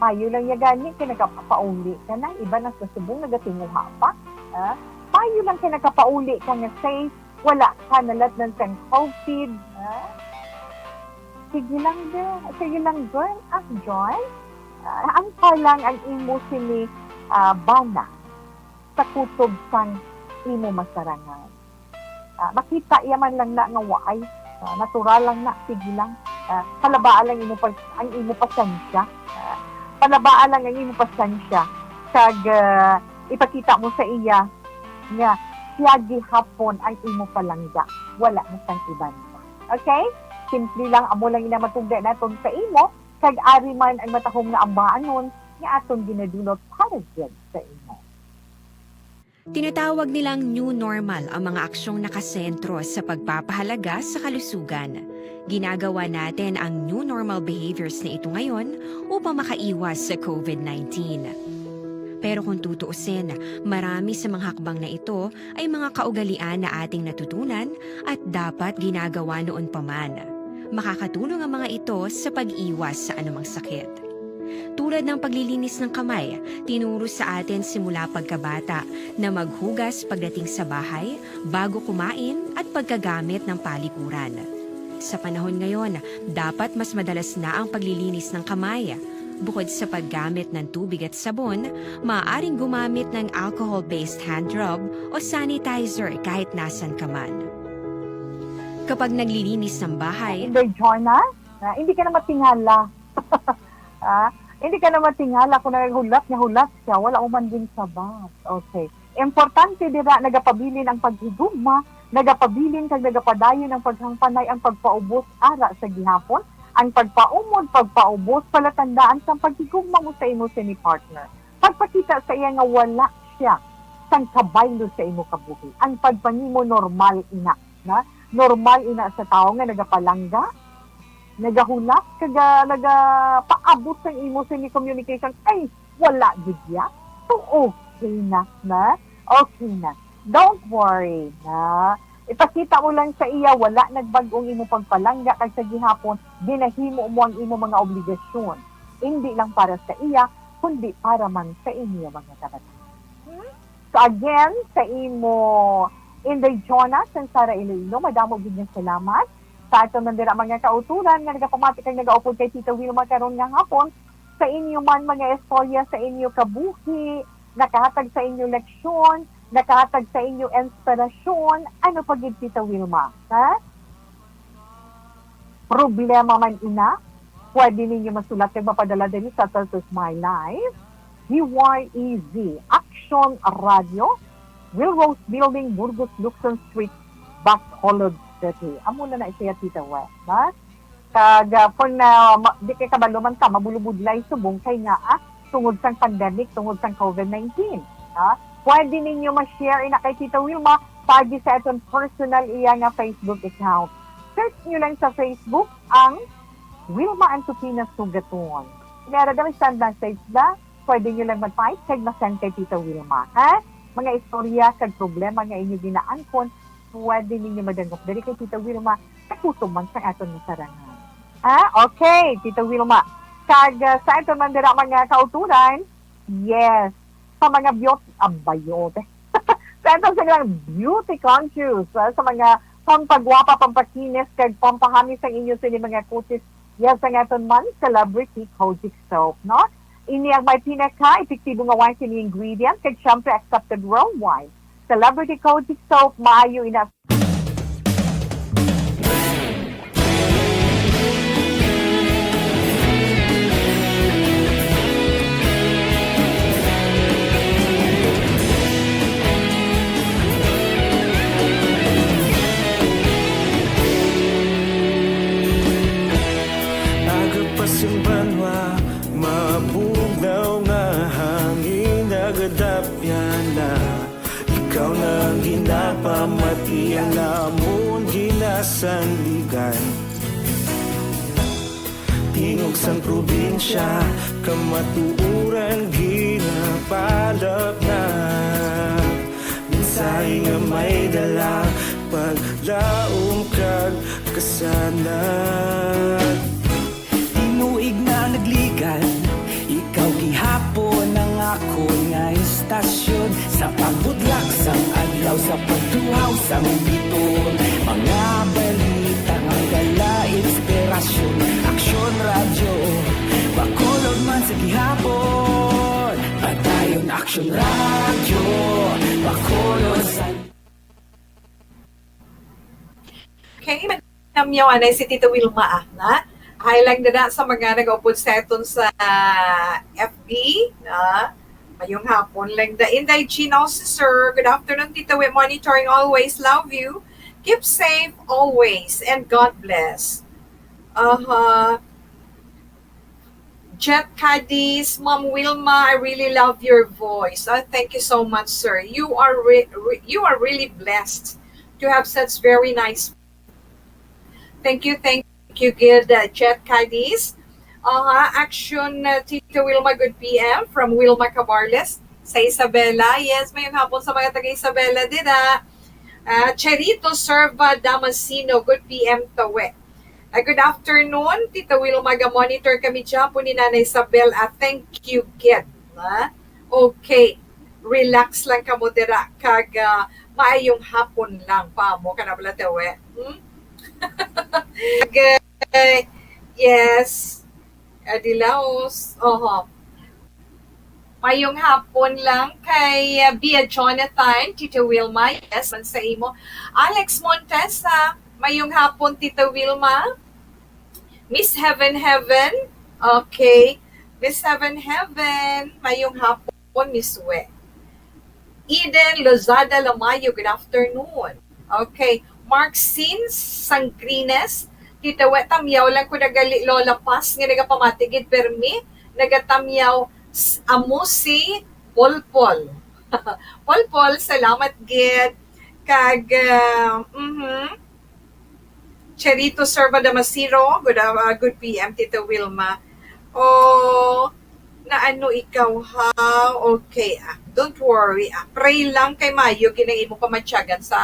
Mayo lang niya gani, kinakapauli ka na, iba na sa subong nagatinguha pa. Mayo lang kinakapauli ka nga safe, wala ka nalat ng COVID. Sige lang girl, Joy. Ang palang ang imo sini bana sa kutob sang imo masarangan. Makita yaman lang na nga waay, natural lang na, sige lang. Palabaan lang ang imo pasensya. Palabaan lang ang imo pasensya. Kag ipakita mo sa iya nga siya gihapon ang imo palangga. Wala na sang iban. Okay? Simple lang, amo lang inamatugda naton sa imo. Kag ari man ang matahom nga ambaanon nga aton ginadulot para dyan sa imo. Tinatawag nilang new normal ang mga aksyong nakasentro sa pagpapahalaga sa kalusugan. Ginagawa natin ang new normal behaviors na ito ngayon upang makaiwas sa COVID-19. Pero kung tutuusin, marami sa mga hakbang na ito ay mga kaugalian na ating natutunan at dapat ginagawa noon pa man. Makakatulong ang mga ito sa pag-iwas sa anumang sakit. Tulad ng paglilinis ng kamay, tinuro sa atin simula pagkabata na maghugas pagdating sa bahay, bago kumain at pagkagamit ng palikuran. Sa panahon ngayon, dapat mas madalas na ang paglilinis ng kamay. Bukod sa paggamit ng tubig at sabon, maaaring gumamit ng alcohol-based hand rub o sanitizer kahit nasan ka man. Kapag naglilinis ng bahay, Hindi, Jonah, hindi ka na matingala. Hindi ka na matingala kung naghulat siya, wala uman din sa bath. Okay. Importante dira, nagapabilin ang paghigugma, nagapabilin kag nagapadayon ang paghangpanay ang pagpaubos ara sa gihapon, ang pagpaumod, pagpaubos, palatandaan sa paghigugma mo sa imo sa ni partner. Pagpakita sa iya nga wala siya sang kabaylo sa imo kabuhi. Ang pagpangimo normal ina, na? Normal ina sa tao nga nagapalangga, nagahulak, kaga nagapaabot sa imo sa ni communication. Ay, wala gid ya. So okay na. Okay na. Don't worry na. Ipakita mo lang sa iya, wala nagbag-ong imo pagpalangga kag sa gihapon, ginahimo mo ang imo mga obligasyon. Hindi lang para sa iya, kundi para man sa inyo mga kabataan. So again, sa imo Inday Jonas and Sara Iloilo, madamo gid nga salamat sa ato man dira mga kauturan nga nagapamati kag nagaupod kay Tita Wilma karon nga hapon sa inyo man mga istorya sa inyo kabuhi, nakahatag sa inyo leksyon, nakahatag sa inyo inspirasyon. Ano pa gid Tita Wilma? Ha? Problema man ina, pwede ninyo masulat kag mapadala din sa Turtles My Life, DYEZ, Action Radio, Wilrose Building, Burgos, Luxon Street, Bacolod City. Amo na siya Tita Wet. Ha? Kag kung di kay kabaluman ka, mabulubudlay subong kay nga tungod sang pandemic, tungod sang COVID-19. Ha? Pwede ninyo ma-share ina kay Tita Wilma pagi sa atong personal iya nga Facebook account. Search nyo lang sa Facebook ang Wilma Antupina Sugaton. Meron kami stand message na, pwede nyo lang mag-type kag ma-send kay Tita Wilma. Ha? Mga istorya kag problema nga inyo ginaangkon, pwede ninyo madangop dali kay Tita Wilma sa kutuman sa aton nasarangan. Okay, Tita Wilma. Kag sa aton man dira mga kauturan, yes, sa mga beauty, sa aton sa beauty conscious, sa mga pampagwapa, pampakinis, kag pampahamis ang inyo sa mga kutis, yes, ang aton man, Celebrity Kojic Soap, no? Ini ang may pinaka-epektibo nga wine sini ingredient, kag syempre accepted worldwide. Celebrity Kojic Soap, maayo ina. Simbanwa, mabugnaw nga hangin nagadapyan na. Ikaw na ginapamati ang namon ginasandigan. Tingog sang probinsya, kamatuuran ginapalap na. Minsay nga may dala, paglaong kag kasanad. Tinuig na nagligan, ikaw gihapon ang ako nga istasyon. Sa pagbudlak sang adlaw, sa pagtuhaw sang biton, mga balita nga dala inspirasyon. Aksyon radyo, Bacolod man sa gihapon, padayon Aksyon radyo, Bacolod sa... Okay, madamyaw anay si Tita Wilma na. Highlight na sa mga nag-upod sa itong sa FB na mayong hapon lang da. Inday Gino, sir. Good afternoon, Tita Wit. Monitoring always. Love you. Keep safe always. And God bless. Jet Cadiz, Mom Wilma, I really love your voice. Thank you so much, sir. You are really blessed to have such very nice. Thank you, good Jet Cadiz. Action Tita Wilma, good PM from Wilma Cabarles. sa Isabela. Yes, mayong hapon sa mga taga Isabela din Cherito Serva Damasino, good PM Tawe. Good afternoon, Tita Wilma, monitor kami dyan po ni Nanay Isabel thank you, Kid. Okay, relax lang ka mo dira, kag maayong hapon lang pa mo, kanabla Tawe. Yes, Adilaos, mayong hapon lang kay Bia Jonathan, Tita Wilma, yes, man sa imo. Alex Montesa, mayong hapon, Tita Wilma. Miss Heaven, okay. Miss Heaven, mayong hapon, Miss We. Eden Lozada Lamayo, good afternoon. Okay. Marcine Sangrines, Tita We, tamyaw lang ko nagali Lola Paz, nga nagapamatigid permi, nagatamyaw amusi Polpol. Polpol, salamat gid. Kag, Cherito Serva Damasiro, good PM, Tita Wilma. Na ano ikaw ha? Okay, don't worry. Pray lang kay Mayo, ginay mo pamatyagan sa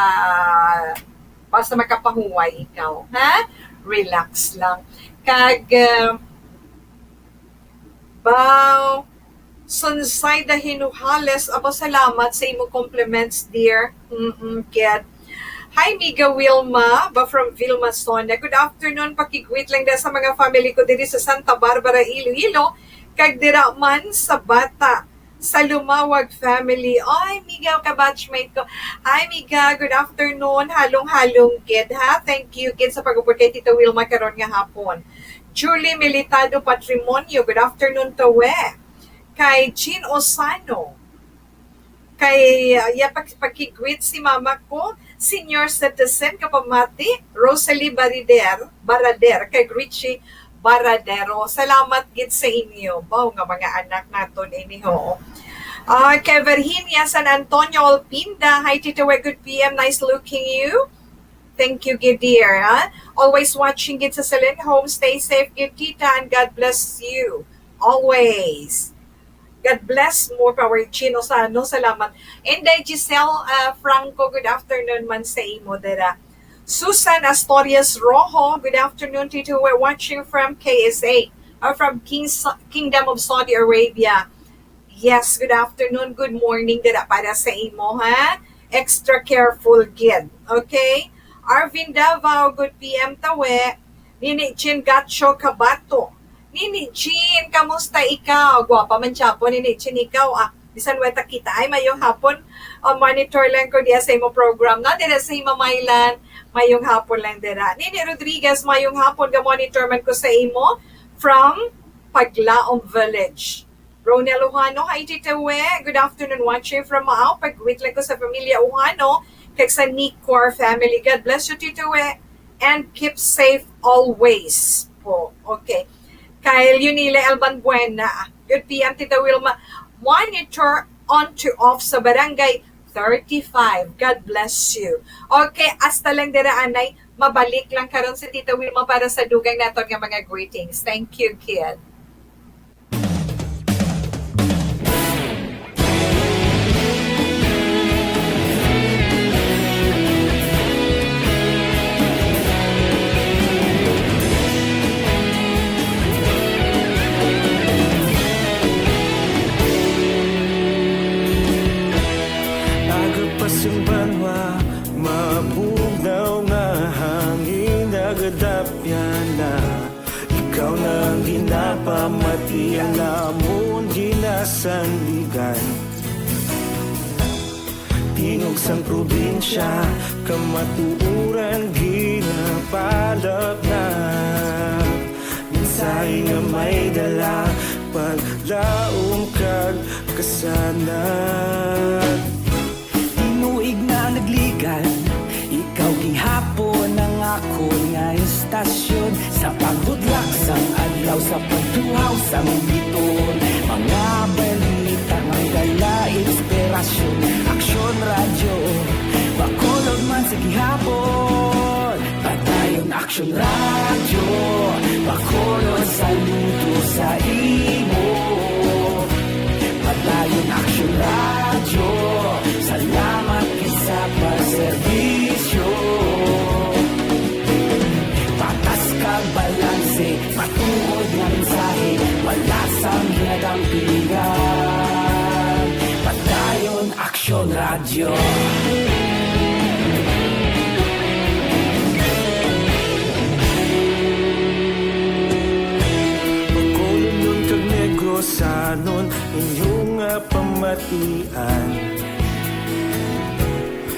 basta makapahuway ikaw. Ha? Relax lang. Kag, Bao, Sunsay da Hinuhales, aba salamat sa imo compliments, dear. Get. Hi, Miga Wilma, from Vilma Sonia. Good afternoon, pakigwit lang sa mga family ko diri sa Santa Barbara, Iloilo. Kag dira man sa Bata, sa Lumawag family. Ay, Miga, kabatchmate ko. Hi, Miga, good afternoon. Halong-halong, kid, ha? Thank you, kid, sa pag-upod kay Tita Wilma karon nga hapon. Julie Militado Patrimonio, good afternoon to we. Kay Jean Osano. Kay pagkigwit si mama ko, senior citizen kapamati, Rosalie Barader, kay Richie Baradero. Salamat gid sa inyo. Bao nga mga anak naton iniho. Kay Virginia San Antonio Alpinda, hi Tita We, good PM, nice looking you. Thank you, good dear. Always watching gid sa Celine Home. Stay safe, good tita, and God bless you. Always. God bless more power, Chino Sano, salamat. And Giselle Franco, good afternoon man sa imo dira. Susan Astorias Rojo, good afternoon, Tito. We're watching from KSA, from Kingdom of Saudi Arabia. Yes, good afternoon, good morning dira para sa imo, ha? Extra careful, kid. Okay? Arvin Davao, good PM tawe. Nini Chin Gacho Kabato. Nini Chin, kamusta ikaw? Gwapa man siya po, Nini Chin, ikaw. Bisan weta kita ay mayong hapon. Monitor lang ko diya sa imo program na. Dira sa imo Maylan, mayong hapon lang dira. Nini Rodriguez, mayong hapon, ga-monitor man ko sa imo from Paglaong Village. Ronel Uhano, hi Tita We. Good afternoon, watching from Maaw. Pag-wait lang ko sa pamilya Uhano, kag sa Nicor family. God bless you, Tita We. And keep safe always po. Okay. Kyle Yunile Alban Buena. Good PM, Tita Wilma. Monitor on to off sa barangay 35. God bless you. Okay, hasta lang dira anay. Mabalik lang karon sa Tita Wilma para sa dugang naton nga mga greetings. Thank you, kid. Yung banwa, mabugnaw nga hangin nagadapyan na. Ikaw nang ginapamati ang namon ginasandigan. Tingog sang probinsya, kamatuuran ginapalap na. Minsay nga may dala, paglaom kag kasanan. Nagligan, ikaw gihapon ang ako nga istasyon sa paghudlak sang adlaw sa pagtuhaw sang biton. Mga balita nga dala inspirasyon, aksyon radyo, bakolod man sa gihapon. Padayon aksyon radyo, bakolod sa luto sa imo. Padayon aksyon radyo. Action Radio. Pagkulong kag negosanon inyong pamatian.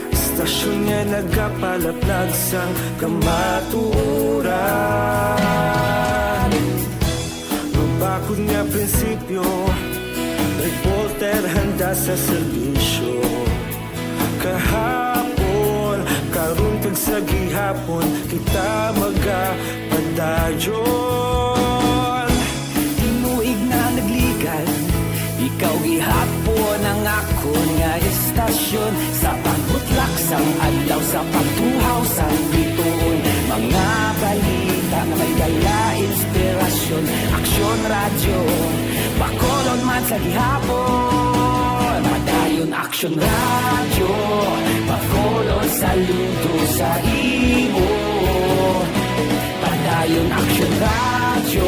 Stasyon nga nagapalaplag sang kamaturan. Mabakod nga prinsipyo, reporter handa sa serbisyo. Kahapon, karon kag sa gihapon, kita magapadayon. Tinuig na nagligan, ikaw gihapon ang akon nga estasyon. Sa pagbutlak sang adlaw, sa pagtuhaw sang bituon, mga balita na may dala inspirasyon. Aksyon Radio, Bacolod man sa gihapon. Madayon Aksyon Radio, Bacolod saludo sa imo. Padayon Aksyon Radio,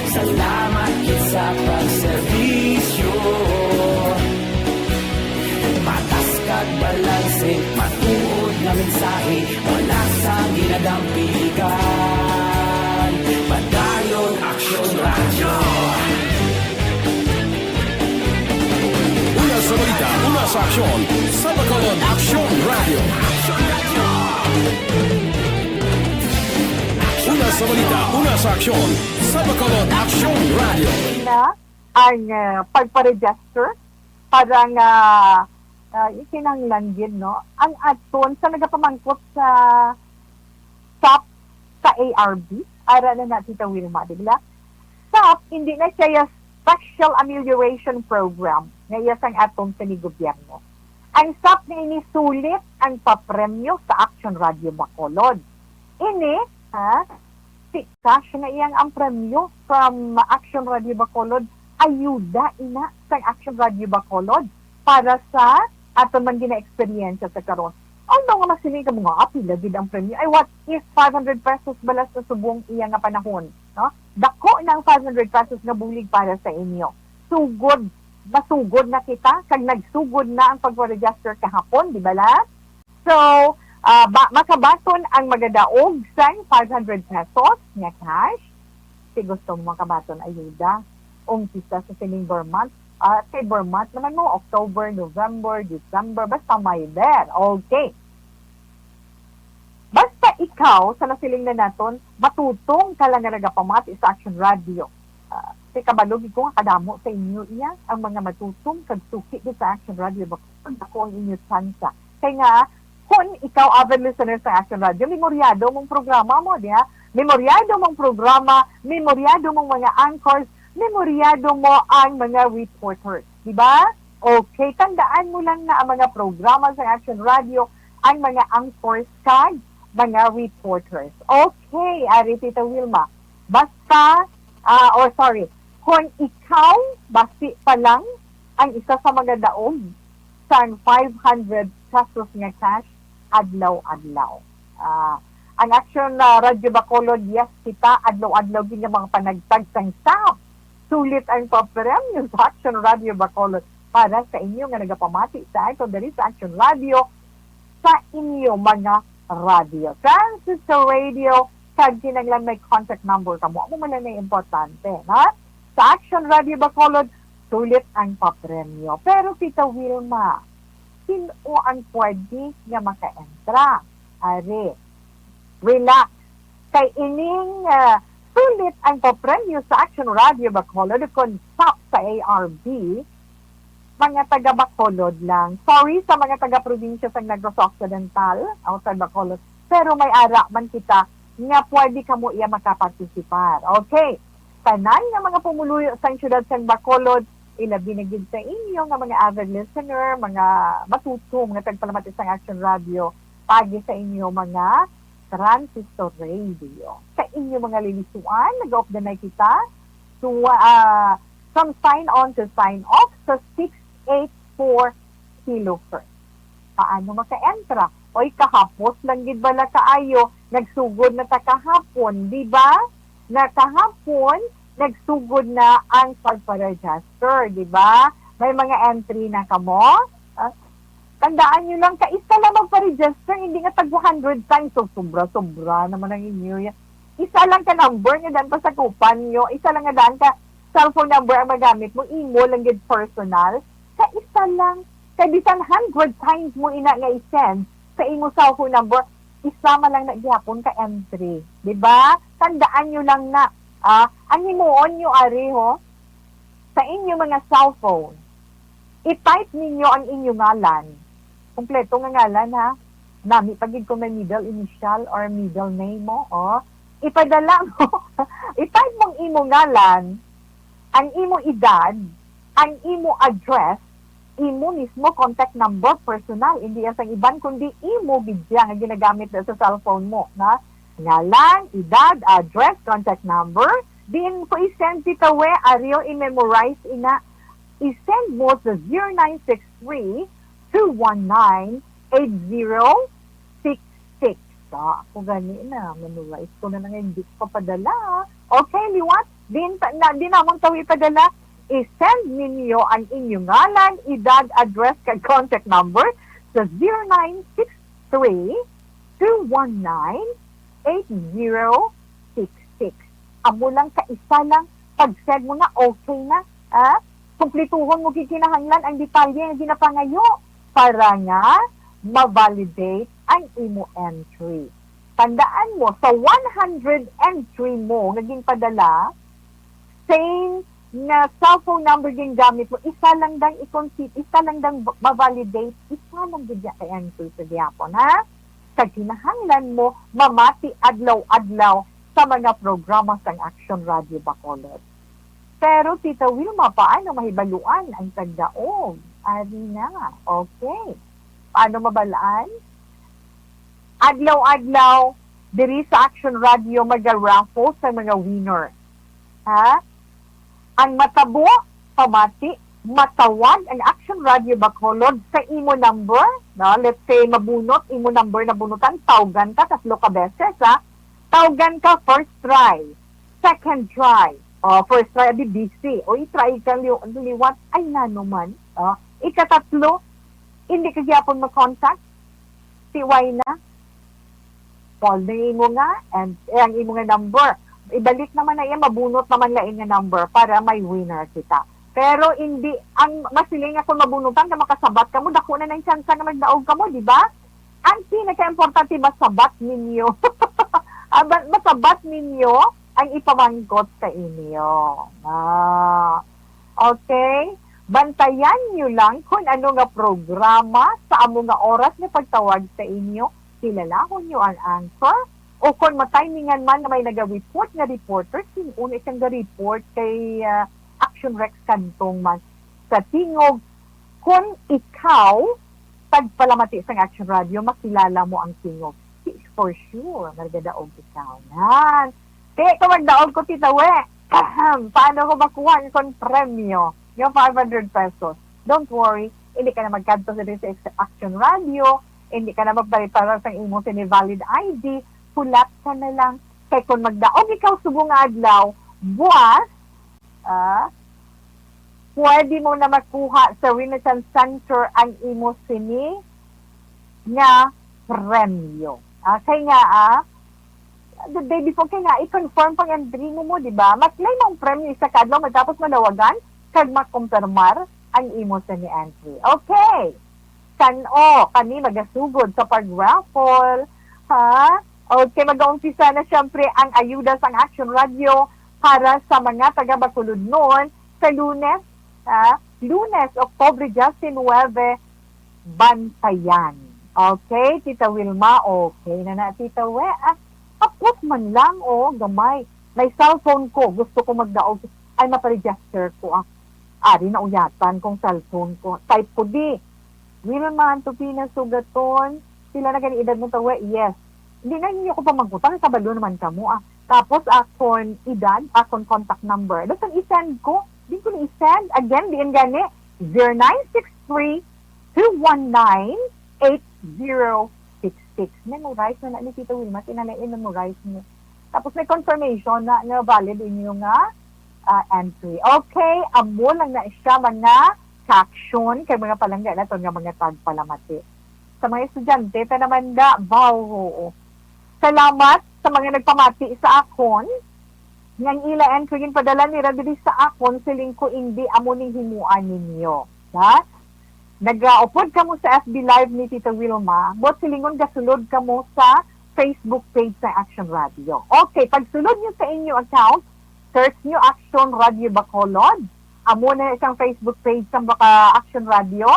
salamat kit sa pagserbisyo. Patas kag balanse, matuod na mensahe, wala sa ginadampigan. Padayon Aksyon Radio. Una sa balita, una sa aksyon. Sa Bacolod Action Radio. Una sa balita, una sa aksyon. Sa Bacolod Action Radio. Na ang pagparegister parang ikinanglan din, no? Ang aton sa nagapamangkot sa SAP sa ARB, ara na natin ito, Wilma, diba? SAP, hindi na siya Special Amelioration Program na iyasang aton sa ni gobyerno. Ang SAP na inisulit ang papremyo sa Action Radio Bacolod. Ini, si cash na iyang ang premyo from Action Radio Bacolod, ayuda ina sa Action Radio Bacolod para sa aton man gina-experience sa karon. Ang mga masiling ka mga apila gid ang premyo ay what is 500 pesos balas sa subong iya nga panahon, no? Dako ng 500 pesos nga bulig para sa inyo. Sugod, masugod na kita kag nagsugod na ang pag-register kahapon, di ba la? So, makabaton ang magadaog sang 500 pesos nga cash. Si gusto mo makabaton ayuda umpisa sa sining Vermont. Kay Vermont naman mo, October, November, December, basta may there. Okay. Basta ikaw, sa nasiling na naton, matutong ka lang nga nagapamati sa Action Radio. Si kabalog ko nga kadamo sa inyo iya, ang mga matutong kagsuki sa Action Radio. Bakit ako ang inyo tsansa. Kaya nga, kung ikaw avid listener sa Action Radio, memoryado mong programa mo, diya? Memoryado mong programa, memoryado mong mga anchors, memoryado mo ang mga reporters. Diba? Okay, tandaan mo lang na ang mga programa sa Action Radio, ang mga anchors kag mga reporters. Okay, ari Tita Wilma. Basta, kung ikaw, basi pa lang, ang isa sa mga daog sa 500 pesos nga cash, adlaw-adlaw. Ang Action Radio Bacolod, yes, kita, adlaw-adlaw din yung mga panagtag sang staff. Sulit ang papremyo sa Action Radio Bacolod para sa inyo nga nagapamati sa ito dari sa Action Radio sa inyo mga radio. Transistor Radio, kag kinanglan may contact number ka mo. Ano man na importante, ha? Sa Action Radio Bacolod, sulit ang papremyo. Pero Tita Wilma, sino ang pwede nga maka-entra? Are, relax. Kay ining sulit ang papremyo sa Action Radio Bacolod kung stop sa ARB, mga taga Bacolod lang. Sorry sa mga taga probinsya sa Negros Occidental, outside Bacolod, pero may ara man kita nga pwede ka mo iya makapartisipar. Okay. Tanan nga mga pumuluyo sa siyudad sa Bacolod, ilabi na gid sa inyo nga mga avid listener, mga matutong nga tagpalamati sa Action Radio, pagi sa inyo mga Transistor Radio. Sa inyo mga lilisuan, nag-off the night kita from sign on to sign off sa 684 kilohertz. Paano maka-entra? Oy, kahapos lang gid bala kaayo, nagsugod na ta kahapon, di ba? Na kahapon, nagsugod na ang pagpa-register, di ba? May mga entry na kamo. Tandaan nyo lang, kaisa lang magpa-register, hindi nga tag 100 times. So, sobra-sobra naman ang inyo yan. Isa lang ka number nga daan pa sa kupan nyo. Isa lang nga daan ka cellphone number ang magamit mo. Imo lang yun personal. Kaisa lang. Kaya bisan 100 times mo ina nga i-send sa imo cellphone number, isama lang na gyapon ka entry. Diba? Tandaan nyo lang na, ang himuon nyo, ari, ho, sa inyo mga cellphone, i-type ninyo ang inyong ngalan. Kompleto nga ngalan, ha? Nami, pagid ko may middle initial or middle name mo, ipadala mo, i-type mong imo ngalan, ang imo edad, ang imo address, imo mismo contact number personal, hindi yan sa iban, kundi imo bigyan ang ginagamit sa cellphone mo, na ngalan, edad, address, contact number, din ko i-send dito ariyo i-memorize ina, i-send mo sa 0963-219-8066. Ako gani na, memorize ko na ngayon, hindi ko papadala. Okay, liwat, din namang tawi padala, i-send ninyo ang inyong ngalan, edad, address, kag contact number sa 0963-219-8066. Amo lang kaisa lang, pag-send mo na, okay na, kumplituhon mo kikinahanglan ang detalye na ginapangayo para nga ma-validate ang imo entry. Tandaan mo, sa 100 entry mo naging padala, same na cellphone number din gamit mo, isa lang dang i-concede, isa lang dang ma-validate, isa lang din kay entry sa diapon, ha? Sa kinahanglan mo, mamati adlaw-adlaw sa mga programa sa Action Radio Bacolod. Pero Tita Wilma, paano mahibaluan ang tagdaog? Ari na, okay. Paano mabalaan? Adlaw-adlaw, diri sa Action Radio, mag-raffle sa mga winner. Ha? Ang matabo, pamati, matawag ang Action Radio Bacolod sa imo number. No? Let's say, mabunot, imo number na bunutan, tawgan ka, 3 ka beses, ha? Tawgan ka first try, second try, first try, di busy, o i-try ka liwat, ay nanuman, ikatatlo, hindi ka gyapon mag-contact, siway na, call na imo nga, and ang imo nga number, ibalik naman na yan, mabunot naman lain nga number para may winner kita. Pero hindi, ang masiling ako mabunutan, na makasabat ka mo, dako na ng chance na magdaog ka mo, di ba? Ang pinaka-importante, masabat ninyo. Masabat ninyo ang ipamangkot sa inyo. Okay? Bantayan nyo lang kung ano nga programa sa amo nga oras na pagtawag sa inyo. Kilalahon nyo ang answer. O kung matimingan man na may nag-report nga reporter, sinuna isang report kay Action Rex Kantong man. Sa tingog, kung ikaw pagpalamati sa Action Radio, makilala mo ang tingog. For sure, magdadaog ikaw. Yan. Kaya kung magdaog ko, Tita We, paano ko makuha yung premyo? Yung 500 pesos. Don't worry, hindi ka na magkanto sa Action Radio, hindi ka na magpariparar sa imo valid ID, pulat ka na lang. Kaya kung magdaog ikaw subong adlaw, buwas, pwede mo na makuha sa Remittance Center ang imo sini nga premyo. Kaya nga, the day before, kaya nga, i-confirm pang entry mo, di ba? Mag-claim ang premyo isa kadlaw, matapos malawagan, kag makumpirmar ang imo sa ni entry. Okay. Kani magasugod sa pag-raffle, ha? Okay, mag-uumpisa na siyempre ang ayuda sa Action Radio para sa mga taga-Bacolod noon sa Lunes, Lunes, Oktobre 19, Bantayan. Okay, Tita Wilma, okay na Tita We. Upload man lang, gamay. May cellphone ko, gusto ko magdaog, ay maparegister ko. Ari na uyatan kong cellphone ko. Type ko di. Wilma, Antopina, Sugaton, sila na gani edad mo, Tita We? Yes. Hindi na ninyo ko pa magputang, kabalo naman kamo. Tapos, akon edad, akon contact number. Dapat i-send ko. Di ko i-send. Again, diyan gani, 0963-219-8066. Memorize na ni Tita Wilma, memorize mo. Tapos may confirmation na valid inyo nga entry. Okay, amo lang na siya mga kaksyon kay mga palangga na nga mga tagpalamati. Sa mga estudyante, ta naman ga, bao. Salamat sa mga nagpamati sa akon. Ngang ilaan ko yung padala ni Radiri sa akon, siling ko hindi amo ning himuan ninyo. Ha? Nag-upload ka mo sa FB Live ni Tita Wilma, bot silingon gasulod ka mo sa Facebook page sa Action Radio. Okay, pagsulod nyo sa inyo account, search nyo Action Radio Bacolod. Amo na isang Facebook page sa Action Radio.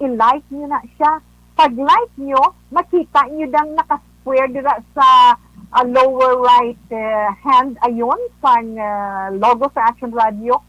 I-like nyo na siya. Pag-like nyo, makita nyo dang naka-square dira sa lower right hand ayon sa logo sa Action Radio.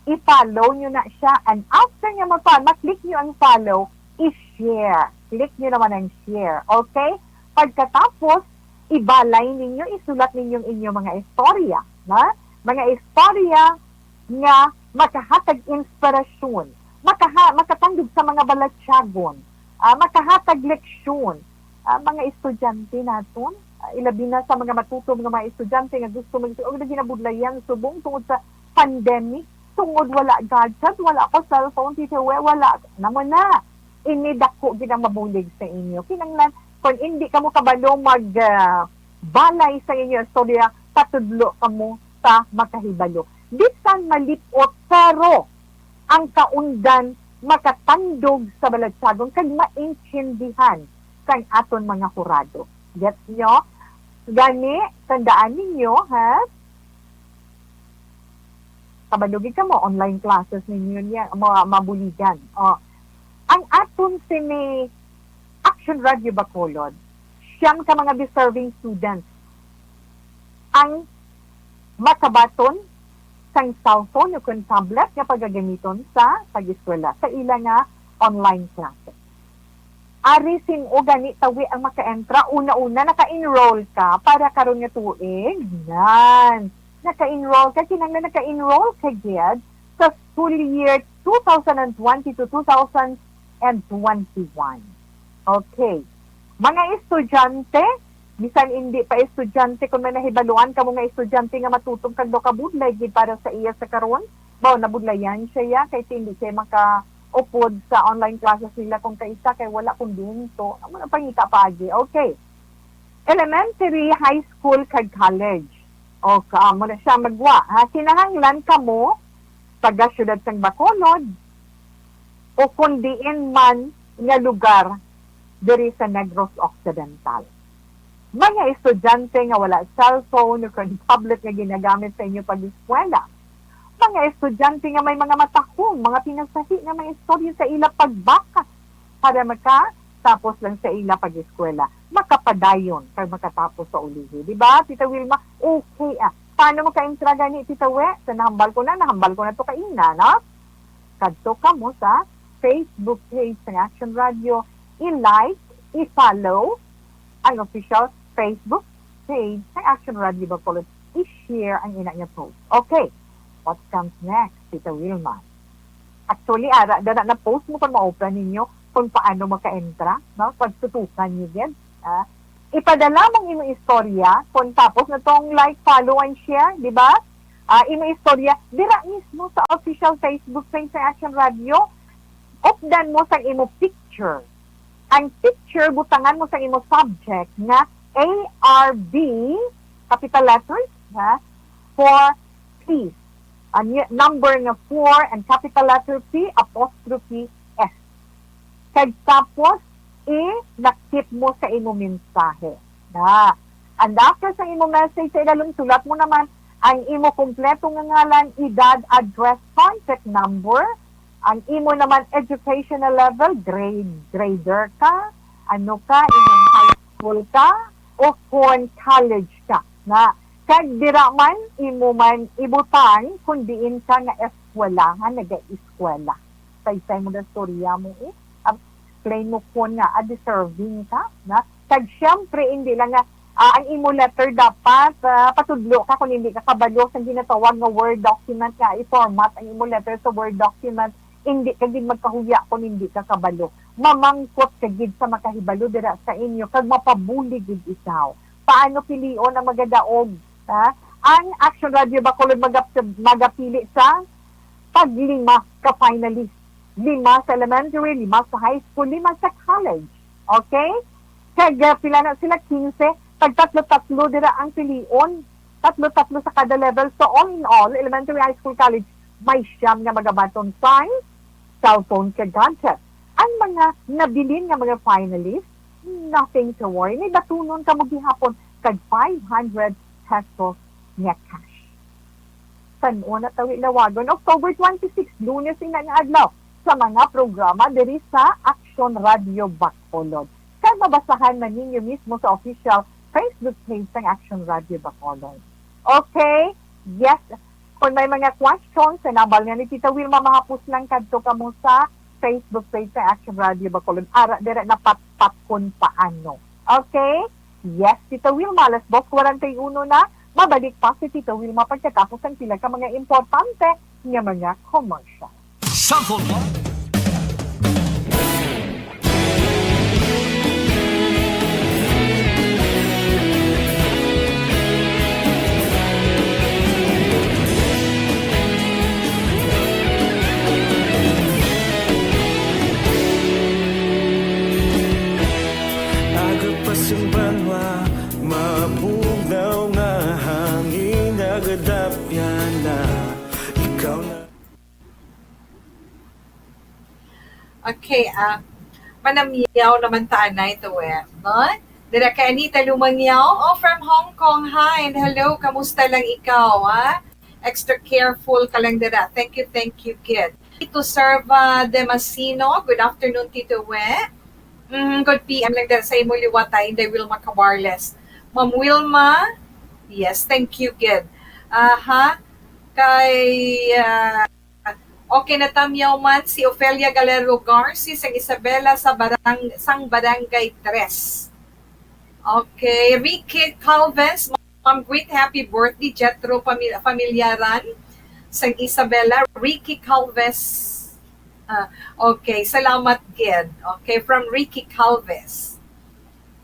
I-follow nyo na siya. And after nyo mag-click nyo ang follow, i-share. Click nyo naman ang share. Okay? Pagkatapos, ibalay ninyo, isulat ninyong inyong mga istorya. Na? Mga istorya nga makahatag inspirasyon, makatandog sa mga balatsyagon, makahatag leksyon, mga estudyante naton, ilabi na sa mga matuto mga estudyante nga gusto mag-o na ginabudlayan subong tungod sa pandemic, tungod wala gadget, wala ko cellphone, wala naman na. Inidako ginamabulig sa inyo. Kinanglan, kung hindi ka mo kabalo balay sa inyo istorya, patudlo ka mo sa makahibalo. Bisan malipot, pero ang kaundan makatandog sa baladsyagon kag maintindihan kang aton mga hurado. Get nyo? Gani, tandaan ninyo, ha? Kabalugin ka mo, online classes ninyo niya, mabuligan. Ang aton sini Action Radio Bacolod, siyang ka mga deserving students, ang makabaton sang cellphone o kung tablet nga pagagamiton sa pag-eskwela sa ila nga online classes. Ari sing o gani tawi ang maka-entra, una-una naka-enroll ka para karon nga tuig. Yan. Naka-enroll ka, kinanglan naka-enroll ka gyud sa school year 2020 to 2021. Okay. Mga estudyante, bisan hindi pa estudyante, kung may nahibaluan ka mga estudyante nga matutong kag kabudlay gid para sa iya sa karon, baw nabudlayan siya kay hindi siya maka-upod sa online classes nila kung kaisa kay wala kung dinto. Amo na pangita paagi. Okay. Elementary, high school kag college. O kaamo na siya magwa. Ha? Kinahanglan ka mo taga syudad sang Bacolod o kundiin man nga lugar diri sa Negros Occidental. Mga estudyante nga wala cellphone o kung tablet nga ginagamit sa inyo pag-eskwela. Mga estudyante nga may mga matahong, mga pinasahi nga may istorya sa ila pagbaka para makatapos lang sa ila pag-eskwela. Makapadayon kay makatapos sa ulihi. Diba, Tita Wilma? Okay Paano maka-intra gani, Tita We? So, nahambal ko na to kaina, no? Kadto ka mo sa Facebook page ng Action Radio. I-like, i-follow ang official Facebook page ng Action Radio Bacolod. I-share ang ina niya post. Okay, what comes next, Tita Wilma? Actually, na post mo kung ma-open ninyo kung paano maka-entra, no? Pagtutukan niyo din. Ipadala mong imo istorya kung tapos na tong like, follow, and share, di ba? Imo istorya, dira mismo sa official Facebook page ng Action Radio. Updan mo sa imo picture. Ang picture, butangan mo sa imo subject na ARB, capital letters, for please. Number nga 4 and capital letter P, apostrophe S. Kag tapos, nakip mo sa imo mensahe. And after sa imo message, sa ilalong sulat mo naman ang imo kompleto nga ngalan, edad, address, contact number, ang imo naman educational level, grader ka, ano ka, imong high school ka, o kung college ka. Kag dira man, imo man ibutang, kung diin ka nga eskwelahan, naga-eskwela. Say mo na storya mo explain mo po nga, deserving ka. Kag syempre, hindi lang nga, ang imo letter dapat, patudlo ka kung hindi ka kabalo sa ginatawag nga Word document nga, i-format ang imo letter sa Word document, hindi ka din magkahuya kung hindi ka kabalo. Mamangkot ka gid sa makahibalo dira sa inyo, kag mapabuli gid ikaw. Paano pilion ang magadaog? Ang Action Radio Bacolod magapili sa paglima ka finalist 5 sa elementary, 5 sa high school, 5 sa college. Okay? Kaya pila na sila 15, pag tatlo-tatlo dira ang pilion, tatlo-tatlo sa kada level. So all in all, elementary, high school, college, may siyam nga magabaton science, cellphone, kag gadget. Ang mga nabilin nga mga finalists, nothing to worry. May batunon ka mo gihapon kag 500 pesos nga cash. Tano na tawi lawagon, October 26, Lunes nga nga adlaw, sa mga programa diri sa Action Radio Bacolod. Kaya mabasahan na ninyo mismo sa official Facebook page ng Action Radio Bacolod. Okay? Yes. Kung may mga questions, sinabal nga ni Tita Wilma, mahapos lang kadto ka mo sa Facebook page ng Action Radio Bacolod. Ara, dire na pat kung paano. Okay? Yes, Tita Wilma, alas 2:41 na. Mabalik pa si Tita Wilma pagkatapos ang pila ka mga importante nga mga commercial. Sample mo. Aga pa simbanwa, mabugnaw nga hangin, nagadapyan na ikaw na. Okay, manamyaw naman taan na ito no? Dira ka Anita Lumangyaw, from Hong Kong. Hi, and hello, kamusta lang ikaw, Extra careful ka lang dira. Thank you, kid. Tito Serva Demasino, good afternoon, Tito We. Good PM lang dira sa imo liwatay, hindi Wilma Cabarles. Ma'am Wilma, yes, thank you, kid. Kay... okay na tamyaw man si Ofelia Galero Garcia sang Isabela sang Barangay 3. Okay, Ricky Calves, Ma'am, great happy birthday, Jetro Familyaran sang Isabela. Ricky Calves. Okay, salamat kid. Okay, from Ricky Calves.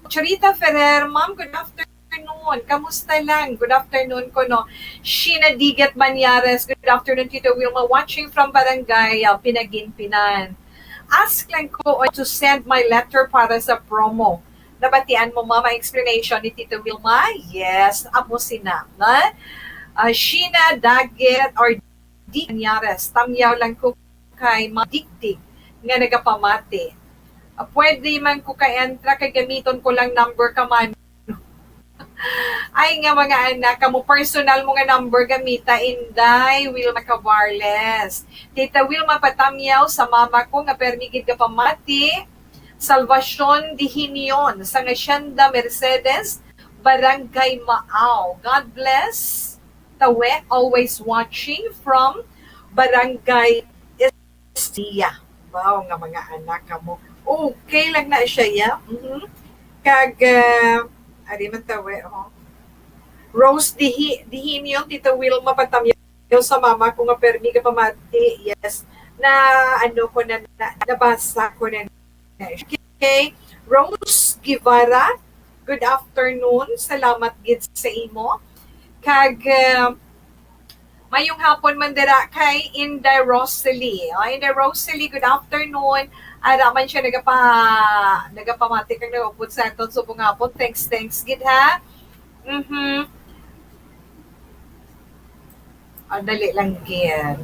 Chorita Ferrer, Ma'am, good afternoon. Kamusta lang? Good afternoon ko, no? Sheena Digat Manyares, good afternoon, Tito Wilma, watching from Barangay Pinaginpinan. Ask lang ko to send my letter para sa promo. Nabatian mo, Mama, explanation ni Tito Wilma? Yes, amo sina. Sheena Digat or Digat Manyares, tamyaw lang ko kay Madiktik nga nagapamati. Pwede man ko ka-entra, kay gamiton ko lang number ka man. Ay nga mga anak, kamo personal mo nga number gamita, Inday Wilma Cabarles. Tita Wilma patamyaw sa mama ko nga permigid ka pamati. Salvacion Dihinion sa Hacienda Mercedes, Barangay Maaw. God bless. Tawe, always watching from Barangay Estia. Wow, nga mga anak mo. Okay lang na siya, ya. Kag ari man tawe, Rose Dihinyo, Tita Wilma patamyaw sa mama ko nga permi ka pamati. Yes. Na ano ko na nabasa ko na. Okay. Rose Guevara, good afternoon. Salamat gid sa imo. Kag mayong hapon man dira kay Inday Rosalie. Inday Rosalie, good afternoon. Ara man siya nagapamati kang nagupod sa aton subong hapon. Thanks gid ha. Dali lang gid.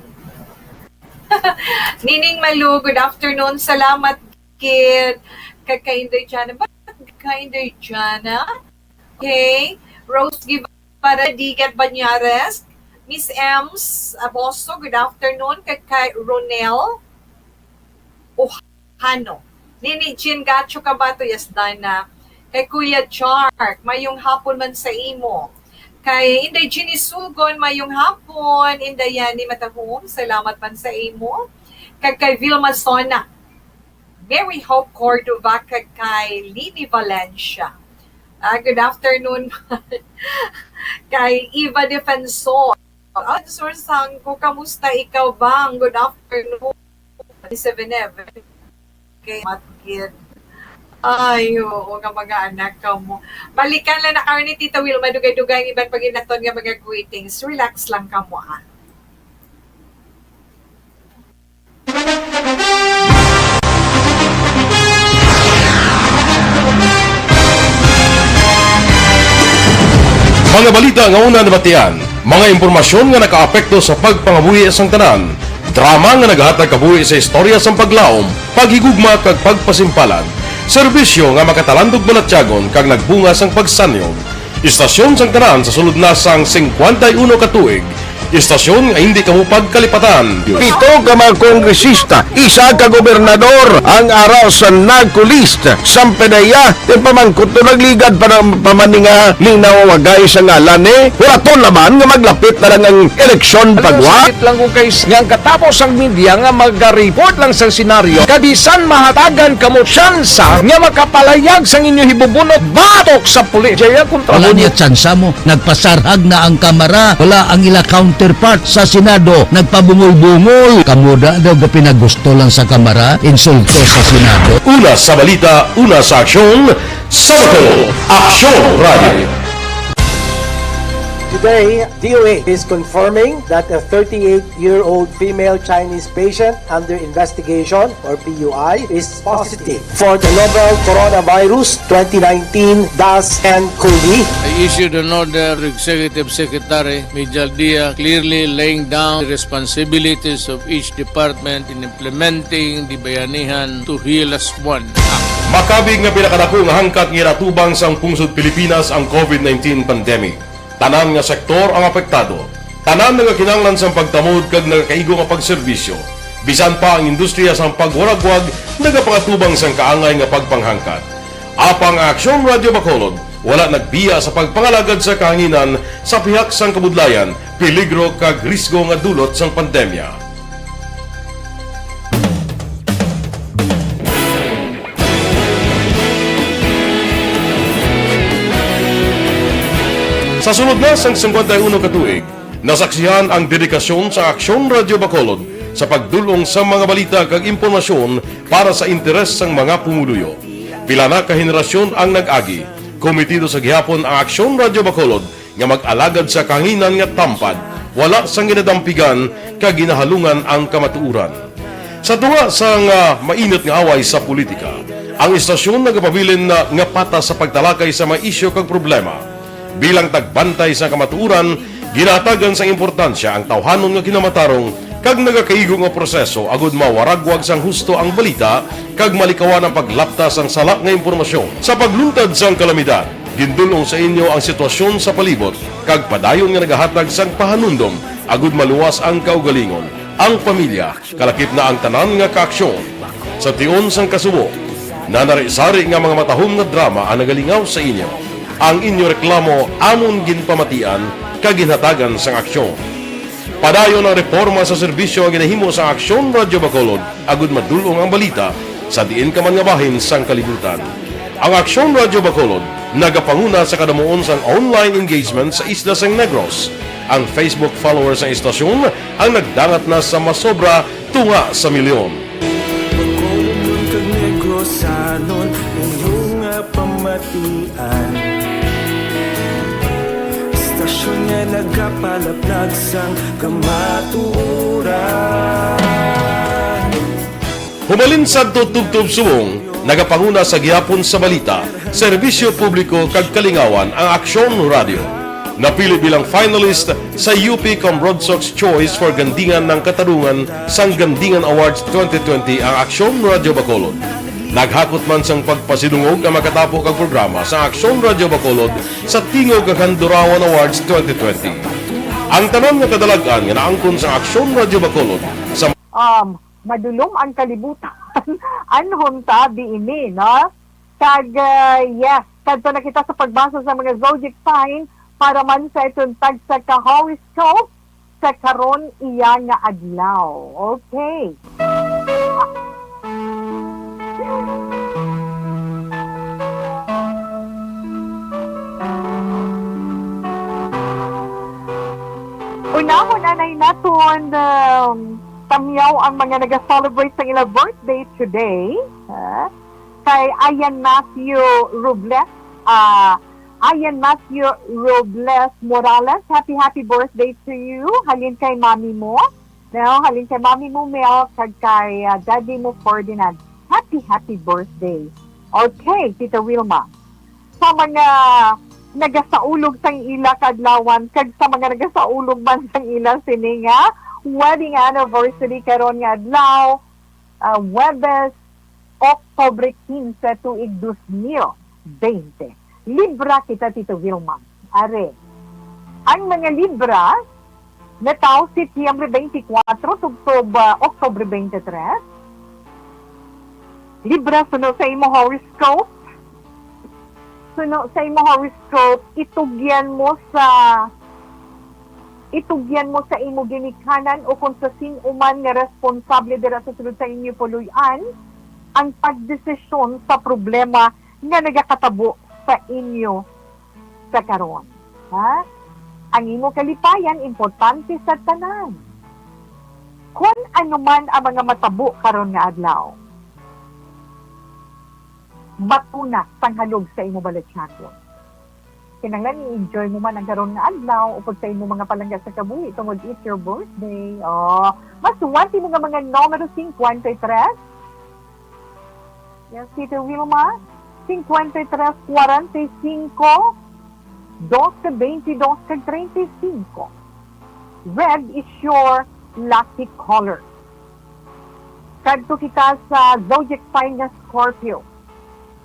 Nining Malu, good afternoon. Salamat gid. Kay-Inday Jana. Bakit kay-Inday Jana? Okay. Rose Guevara, Digat Banyares. Miss Ems Aboso, good afternoon. Kay Ronel Ohano. Nini Jean Gacho Kabato, yes, Dana. Kay Kuya Chark, mayong hapon man sa imo. Kay Inday Ginny Sugon, mayong hapon. Inday Yani Matahom, salamat man sa imo. Kay Vilma Sona. Mary Hope Cordova, kay Lini Valencia. Good afternoon. Kay Eva Defensor. Sang ko, kamusta ikaw bang? Good afternoon. 7-Eleven. Okay, matkid. Ay, oo nga mga anak ka mo. Balikan lang na ni Tita Wilma, dugay-dugay ang ibang paginaton nga mga greetings. Relax lang ka mo, Mga balita nga una nabatian, mga impormasyon nga nakaapekto sa pagpangabuhi sang tanan, drama nga naghatag kabuhi sa istorya sang paglaom, paghigugma kag pagpasimpalan, serbisyo nga makatalandog balatyagon kag nagbunga sang pagsanyog, istasyon sang tanan sa sulod na sang 51 ka tuig, istasyon nga hindi kamupag kalipatan. Pito ka mga kongresista, isa ka gobernador, ang araw sa nagkulist, sampedaya, yung pamangkot na nagligad para pamaninga linaw wagay sa ngalan huraton naman nga maglapit na lang ang eleksyon pagwa. Sakit lang ko guys, nga katapos ang media nga mag-report lang sa senaryo, kadisan mahatagan kamo tsansa nga makapalayag sa inyo hibubunot batok sa pulis. Jaya kontra Wala niya tsansa mo, nagpasarhag na ang kamera, wala ang ila counterpart sa Senado, nagpabungol-bungol. Kamuda daw ga pinagusto lang sa kamera, insulto sa Senado. Una sa balita, una sa aksyon, Sabado, Aksyon Radio. Today, DOA is confirming that a 38-year-old female Chinese patient under investigation, or PUI, is positive for the novel coronavirus 2019 DAS-10-CoV. I issued an order to Executive Secretary Mijal Dia clearly laying down the responsibilities of each department in implementing the Bayanihan to Heal as One Act. Makabig nga pinakadako nga hangkat nga natubang sang pungsod Pilipinas ang COVID-19 pandemic. Tanan nga sektor ang apektado. Tanan nga kinahanglan sang pagtamod kag nagakaigo nga pagserbisyo. Bisan pa ang industriya sang pagwaragwag nagapangatubang sang kaangay nga pagpanghangkat. Apang Aksyon Radio Bacolod wala nagbiya sa pagpangalagad sa kahanginan sa pihak sang kabudlayan, peligro kag risgo nga dulot sang pandemya. Sa sunod na sang 51 ka tuig, nasaksihan ang dedikasyon sa Aksyon Radio Bacolod sa pagdulong sa mga balita kag impormasyon para sa interes sang mga pumuluyo. Pila na ka henerasyon ang nag-agi, komitido sa gihapon ang Aksyon Radio Bacolod nga mag-alagad sa kanginan nga tampad, wala sang ginadampigan kag ginahalungan ang kamatuuran. Sa tunga sang mainit nga away sa politika, ang istasyon nagapabilin na nga patas sa pagtalakay sa mga isyu kag problema. Bilang tagbantay sa kamatuuran, ginatagan sa importansya ang tawhanon nga kinamatarong kag nagakaigo nga proseso agud mawaragwag sang husto ang balita kag malikawan ang paglaptas ang sala nga impormasyon. Sa pagluntad sang kalamidad, gindulong sa inyo ang sitwasyon sa palibot kag padayon nga nagahatag sang pahanundom agud maluwas ang kaugalingon, ang pamilya, kalakip na ang tanan nga kaaksyon. Sa tion sang kasubo, nanari-sari nga mga matahom nga drama ang nagalingaw sa inyo. Ang inyo reklamo amon ginpamatian kaginhatagan sang aksyon. Padayon ang reforma sa serbisyo ang ginahimo sa Aksyon Radio Bacolod agud madulong ang balita sa diin ka man nga bahin sang kalibutan. Ang Aksyon Radio Bacolod nagapanguna sa kadamuon sang online engagement sa Isla sang Negros. Ang Facebook followers sa istasyon ang nagdangat na sa masobra tunga sa milyon. Bacolod kag Negros anon inyong pamatian. Stasyon nga nagapalaplag sang kamatuuran. Humalin sa tutubtub suwong, nagapanguna sa gihapon sa balita, serbisyo publiko kag kalingawan ang Aksyon Radio. Napili bilang finalist sa UP Comrodsox Choice for Gandingan ng Katarungan sang Gandingan Awards 2020 ang Aksyon Radio Bacolod. Naghakot man sang pagpasidungog ang makatapo kag programa sa Aksyon Radio Bacolod sa Tingog kag Handurawan Awards 2020. Ang tanan nga kadalagan nga naangkon sa Aksyon Radio Bacolod sa madulong ang kalibutan anhon ta diini, no? Kag yes, kadto na kita sa pagbasa sa mga zodiac sign para man sa itong tag sa ka-horoscope sa karon iya nga adlaw. Okay. Unahon anay naton tamyaw ang mga nag-celebrate sa ilang birthday today. Kay Ayan Matthew Robles, Ayan Matthew Robles Morales, happy birthday to you. Halin kay mami mo. No, halin kay mami mo Mel, kag kay daddy mo Ferdinand. Happy birthday. Okay, Tita Wilma. Sa mga nagasaulog sang ila kadlawan kag sa mga nagasaulog man sang ila sini nga wedding anniversary karon nga adlaw, Webes, Oktobre 15 tuig 2020. Libra kita, Tito Vilma. Are, ang mga libra na tao Setyembre 24 tugtog Oktobre 23. Libra, suno sa imo horoscope. Suno sa imo horoscope, itugyan mo sa imo ginikanan o kung sa sinuman nga responsable dira sa sulod sa inyo puluyan ang pagdesisyon sa problema nga nagakatabo sa inyo sa karon. Ha? Ang imo kalipayan importante sa tanan. Kung ano man ang mga matabo karon nga adlaw, batuna panghalog sa imo balatsyagon. Kinanglan i-enjoy mo man ang karon nga adlaw upod sa imo mga palangga sa kabuhi tungod it's your birthday. Masuwati mo nga mga numero 53. Yes, Tito Wilma. 53, 45, 12, 22, 35. Red is your lucky color. Kadto kita sa zodiac sign nga Scorpio.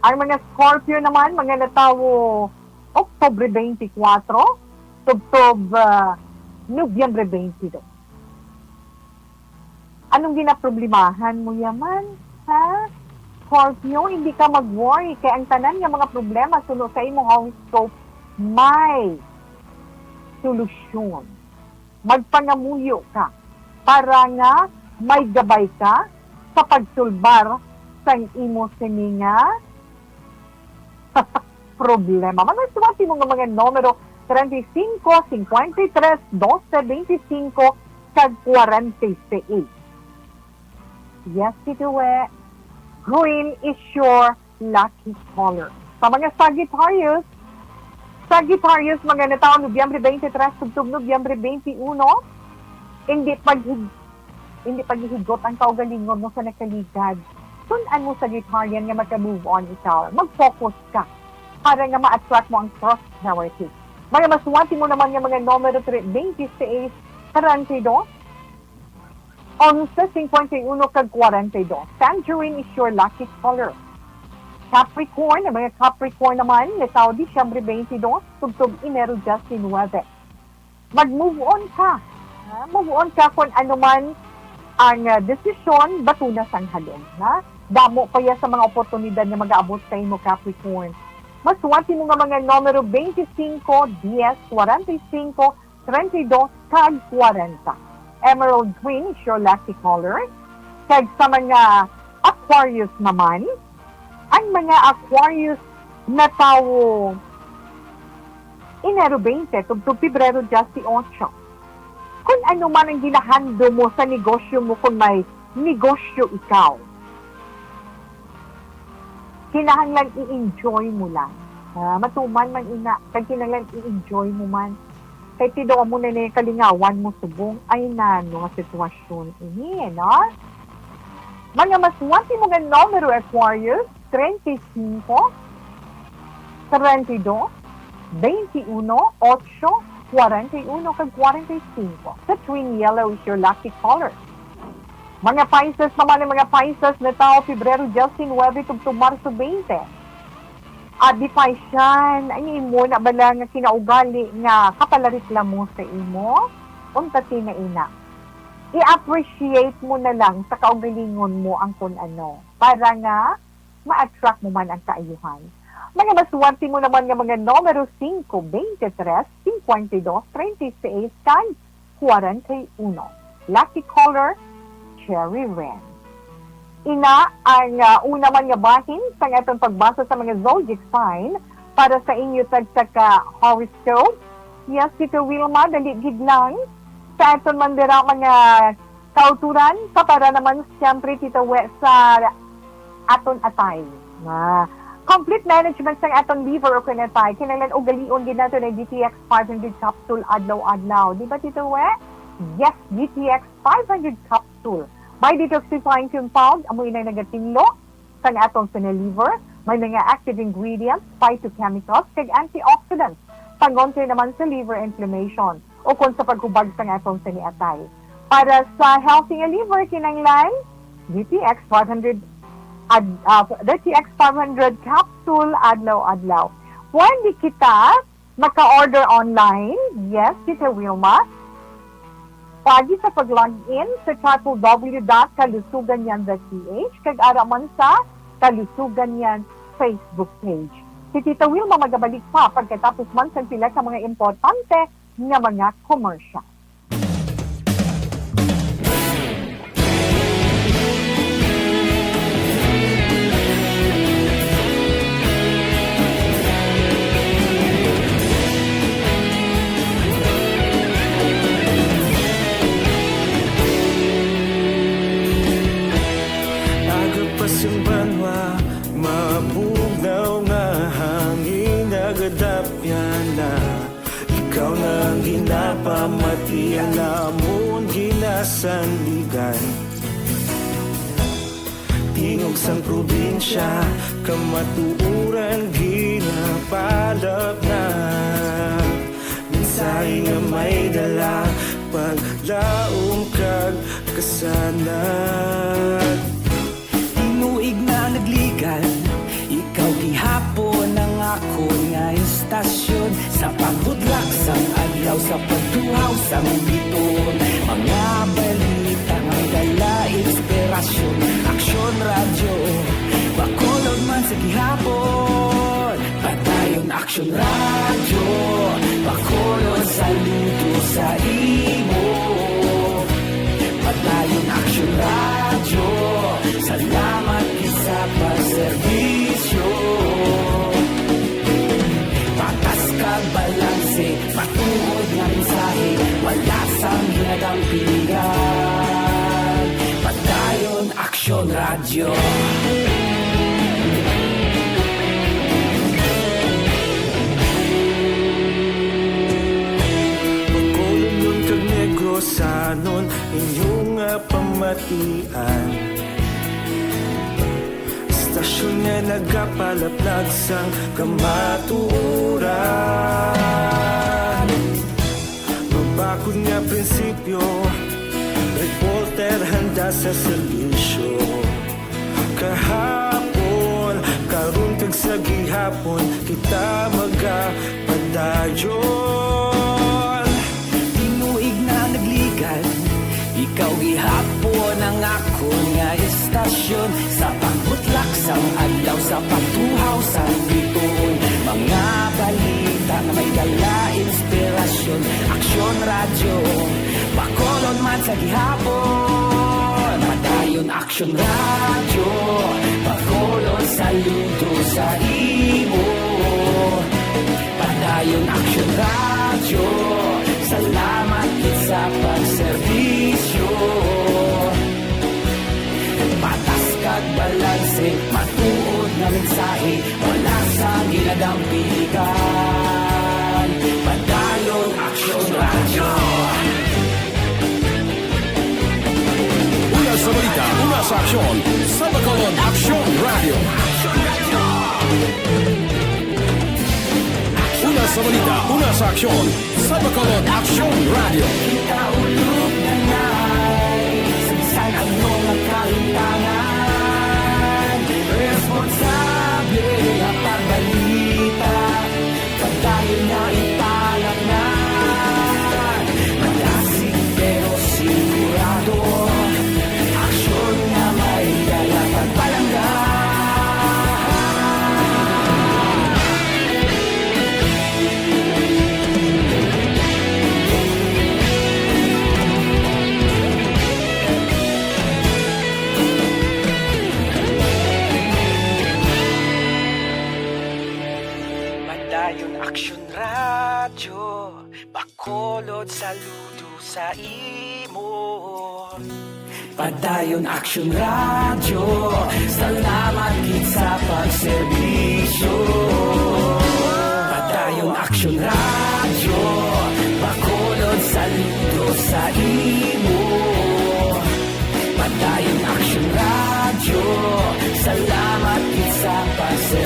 Ang mga Scorpio naman, mga natawo Oktobre 24, tugtog Nobyembre 22. Anong ginaproblemahan mo yaman? Ha? Scorpio, hindi ka mag-worry kaya ang tanan nga mga problema suno sa imong horoscope may solusyon. Magpangamuyo ka para nga may gabay ka sa pagsulbar sa imo sininga problema. Magsuwati mo nga mga numero 35, 53, 12, 25, kag 46. Yes, Tito We. Green is your lucky color. Sa mga Sagittarius, mga nataon Nobyembre 23, tugtog Nobyembre 21, hindi paghihigot ang kaugalingon mo sa nakaligad. Sunan mo Sagittarian nga magka-move on ikaw. Mag-focus ka para nga ma-attract mo ang prosperity. Mga masuwati mo naman nga mga numero 26, 42, 11, 51, kag 42. Tangerine is your lucky color. Capricorn, ang mga Capricorn naman, nataw Disyembre 22, tugtog Enero 19. Mag-move on ka. Move on ka kung ano man ang desisyon, batuna sang halong. Damo pa ya sa mga oportunidad na mag-aabot sa imo, Capricorn. Masuwati mo nga mga numero 25, 10, 45, 32, kag 40. Emerald green is your lucky color. Kag sa mga Aquarius naman, ang mga Aquarius na tawo Enero 20, tugtog Pebrero 18. Kung ano man ang ginahando mo sa negosyo mo, kung may negosyo ikaw, kinahanglan i-enjoy mo lang. Matuman man ina, kag kinahanglan i-enjoy mo man. Kaya tido mo na yung kalingawan mo subong, ay na, nga sitwasyon ini, no? Mga masuwati mo nga numero Aquarius, 35, 32, 21, 8, 41, kag 45. The twin yellow is your lucky color. Mga Pisces naman ng mga Pisces na tao, Pebrero 19, tugtog Marso 20. Di pa siyan, ang imo na bala nga kinaugali nga kapalarit lang mo sa imo, unta na ina. I-appreciate mo na lang sa kaugalingon mo ang kung ano, para nga ma-attract mo man ang kaayuhan. Mga masuwerte mo naman nga mga numero 5, 23, 52, 36, kag 41. Lucky color, cherry red. Ina ang una man nga bahin sa atong pagbasa sa mga zodiac sign para sa inyo tagtaka horoscope. Yes, Tito Wilma, daligid lang sa aton man dira mga kauturan sa para naman siyempre Tito We sa aton atay. Complete management sa aton liver o kinatay. Kinahanglan og galion gid nato ng DTX 500 capsule adlaw-adlaw. Di ba Tito We? Yes, DTX 500 capsule. By detoxifying compound, amoy na nagatinglo sa atong liver May mga active ingredients, phytochemicals, kag antioxidants. Pangonti naman sa liver inflammation o kung sa paghubag sa atong siniatay. Para sa healthy nga liver, kinanglan, DTX 500 capsule adlaw-adlaw. Pwede kita maka-order online. Yes, Tita Wilma. Pwede sa pag-login sa www.kalusuganyan.ph kag ara man sa Kalusuganyan Facebook page. Si Tita Wilma magabalik pa pagkatapos man sa pila ka mga importante nga mga commercial. Agapasumbanwa, mabugaw nga hangin nagadapyan na. Ikaw na ang ginapamatian namon ginasandigan. Tingog sang probinsya, kamatuuran ginapalap na. Minsay nga may dala, paglaong kag kasanat. Tinuig na nagligan, ikaw gihapon ang ako nga istasyon. Sa paghudlak sang adlaw, sa pagtuhaw sang biton. Mga balita nga dala inspirasyon. Aksyon radyo, bakolod man sa gihapon. Patayon aksyon radyo, bakolod sa luto sa imo. Patayon aksyon radyo, salamat isa pa serbisyo. Patas kag balanse, patuod nga mensahe, wala sang ginadang pilihan. Patayon aksyon radyo. Pagkulong nun kag negrosanon, inyong nga pamatian. Istasyon nga nagapalaplag sang kamatuuran. Mabakod nga prinsipyo, reporter handa sa serbisyo. Kahapon, karon kag sa gihapon, kita magapadayon. Tinuig na nagligan, ikaw gihapon ang ako nga istasyon. Sa pagbutlak sang adlaw, sa pagtuhaw sang biton. Mga balita na may dala inspirasyon. Aksyon radyo, bakolon man sa gihapon. Padayon aksyon radyo, bakolon saludo sa imo. Padayon aksyon radyo, salamat sa pagserbisyo. Patas kag balanse, matuod na mensahe, wala sa ginadang pilihan. Padayon aksyon radyo. Una sa balita, una sa aksyon, sa Bacolod Aksyon Radio. Una sa balita, una sa aksyon, sa Bacolod Aksyon Radio. Kita ulog na na'y sinsan ang mga kalintangan. Responsable ang pagbalita, pagdahil na ipalag na. Malasig pero sigurado, aksyon na may dala pagpalangga. Padayon aksyon radyo, bakolod saludo sa imo. Padayon aksyon radyo, salamat gid sa pagserbisyo. Padayon aksyon radyo, bakolod saludo sa imo. Padayon aksyon radyo, salamat gid sa pagserbisyo.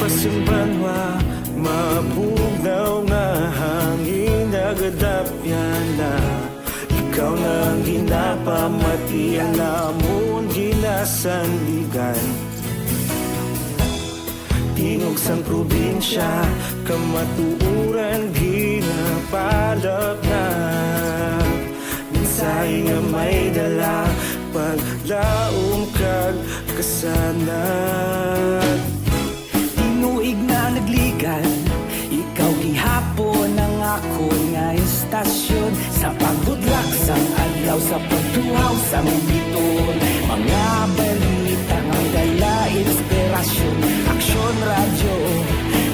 masimbanwa, mabugnaw nga hangin nagadapyan na. Ikaw nang ginapamatian namon ginasanligan. Tingog sang probinsya, kamatuuran ginapalap na. Minsay nga may dala, paglaom kag kasanat. Tinuig na nagligan, ikaw gihapon ang ako nga istasyon. Sa pagbudlak sang adlaw, sa pagtuhaw sa biton. Mga balita nga dala inspirasyon. Aksyon radyo,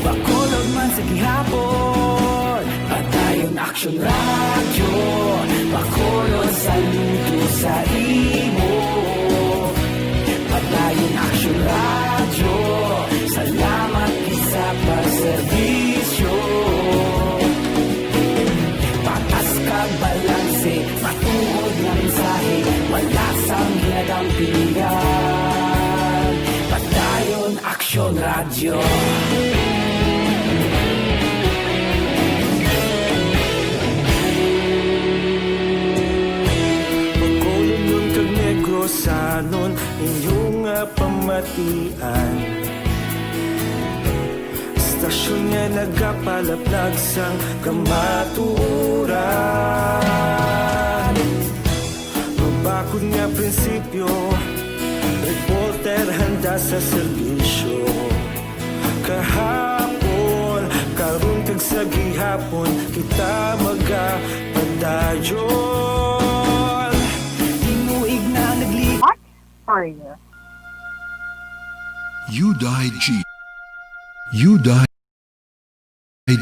Bacolod man sa gihapon. Padayon Aksyon radyo, Bacolod saludo sa imo. Padayon Aksyon radyo, salamat sa pagserbisyo. Patas kag balanse, matuod nga mensahe, wala sang ginagampingan. Padayon Aksyon radyo. Bacolod nun kag Negrosanon, inyong nga pamatian. Istasyon nga nagapalaplag sang kamatuuran. Mabakod nga prinsipyo, reporter handa sa serbisyo. Kahapon, karon kag sa gihapon, kita magapadayon. Tinuig na nagli What? Sorry. You died, You died,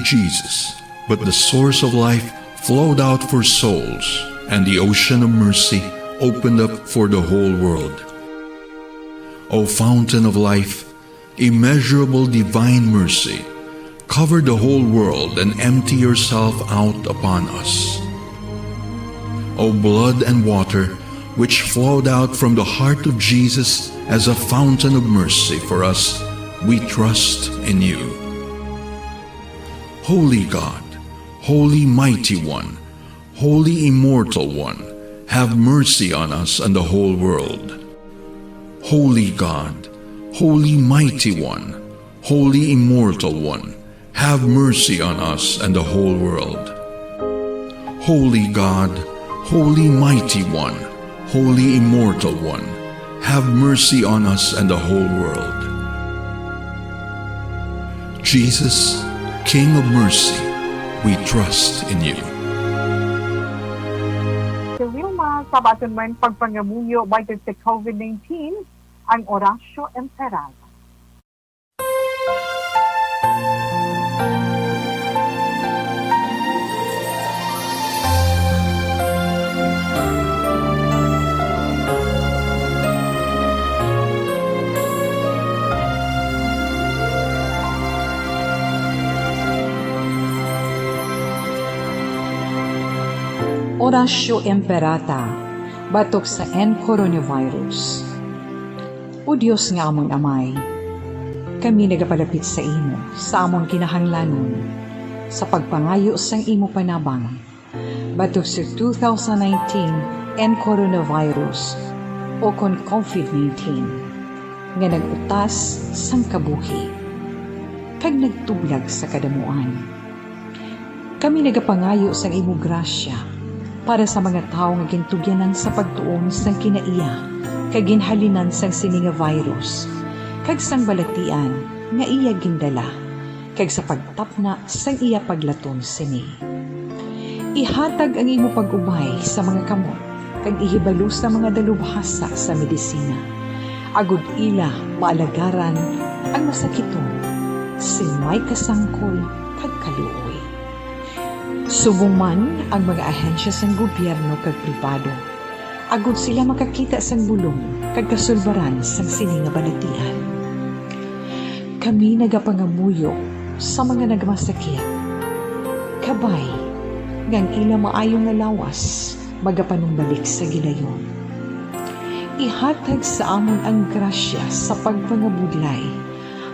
Jesus, but the source of life flowed out for souls, and the ocean of mercy opened up for the whole world. O fountain of life, immeasurable divine mercy, cover the whole world and empty yourself out upon us. O blood and water, which flowed out from the heart of Jesus as a fountain of mercy for us, we trust in you. Holy God, Holy Mighty One, Holy Immortal One, have mercy on us and the whole world. Holy God, Holy Mighty One, Holy Immortal One, have mercy on us and the whole world. Holy God, Holy Mighty One, Holy Immortal One, have mercy on us and the whole world. Jesus, King of mercy, we trust in you. Si Wilma, sa baton man pagpangamuyo bago sa COVID-19, ang Orasyo Emperada. Orasyo Emperata, batok sa coronavirus. O Diyos nga among amay, kami nagapalapit sa imo, sa among kinahanglanon, sa pagpangayo sang imo panabang, batok sa 2019 coronavirus o kon COVID-19, nga nagutas sang kabuhi, kag nagtublag sa kadamuan. Kami nagapangayo sang imo grasya, para sa mga tao nga gintugyanan sa pagtuon sang kinaiya, kag ginhalinan sang sini nga virus, kag sang balatian nga iya gindala, kag sa pagtapna sang iya paglaton sini. Ihatag ang imo pag-ubay sa mga kamot, kag ihibalo sa mga dalubhasa sa medisina. Agud ila maalagaran ang masakiton, sin may kasangkol kag kaluoy. Subong man ang mga ahensya sang gobyerno kag pribado, agud sila makakita sang bulong kag kasulbaran sang sini nga balatian. Kami nagapangamuyo sa mga nagmasakit, kabay ngang ila maayong nga lawas magapanumbalik sa gilayon. Ihatag sa amon ang grasya sa pagpangabudlay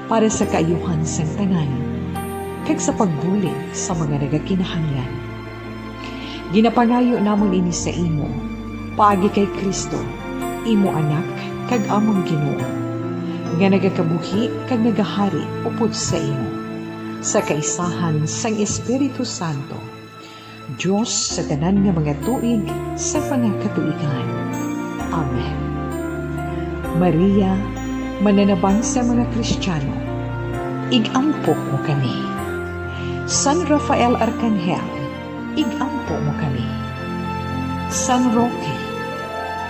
para sa kaayuhan sang tanan, kag sa pagbulig sa mga nagakinahanglan. Ginapangayo namon ini sa imo, paagi kay Kristo, imo anak kag among Ginoo, nga nagakabuhi kag nagahari upod sa imo, sa kaisahan sang Espiritu Santo, Diyos sa tanan nga mga tuig sa pangakatuigan. Amen. Maria, mananabang sa mga Kristiyano, igampo mo kami. San Rafael Arcangel, igampo mo kami. San Roque,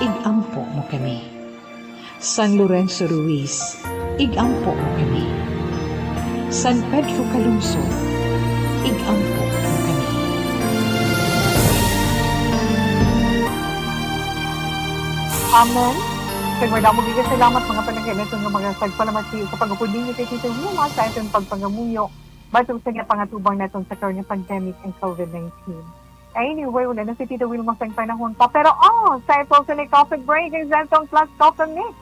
igampo mo kami. San Lorenzo Ruiz, igampo mo kami. San Pedro Calungsod, igampo mo kami. Amen. Kaya mo salamat mga panagkailan ng mga sagpalamati sa pag-upod ninyo kay Tito Wilma sa itong pagpangamuyo batong sa pangatubang natin sa current pandemic and COVID-19. Anyway, wala na si Tito Wilma sa panahon pa. Pero sa ito sa coffee break is itong plus coffee mix.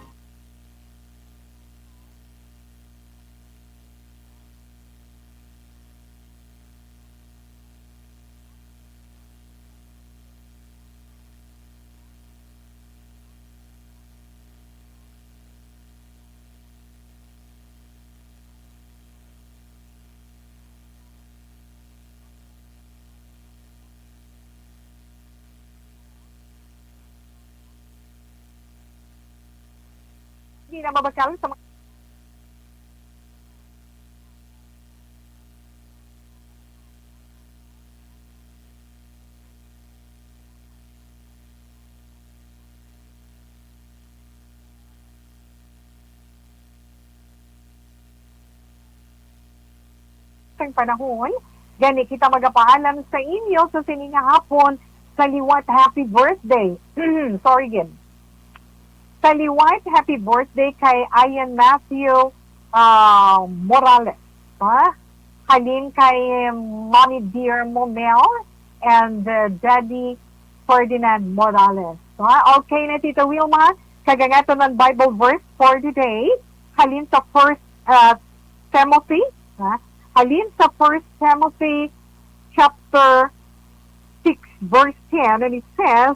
Hindi na mabakal sa mga panahon, gani kita magapaalam sa inyo sa sininga hapon sa liwat happy birthday. Sorry again. Sa liwat happy birthday kay Ian Matthew Morales. Halin kay Mommy Dear Momel and Daddy Ferdinand Morales. Okay na Tita Wilma, kagangato ng Bible verse for today. Halin sa 1 Timothy. Halin sa 1 Timothy chapter 6 verse 10, and it says,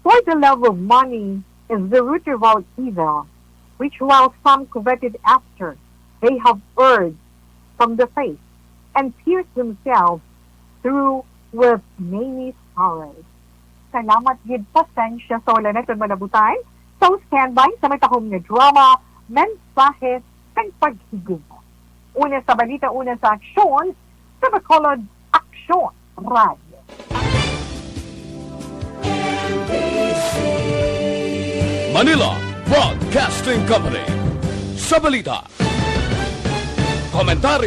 "For the love of money is the root of all evil, which while some coveted after, they have erred from the faith, and pierced themselves through with many sorrows." Salamat gid pasensya sa wala natin malabutan. So standby sa may tahong nga drama, mensahe, ng paghigugma. Una sa balita, una sa aksyon, sa Bacolod Aksyon Radio. Manila Broadcasting Company. Sa balita, komentaryo,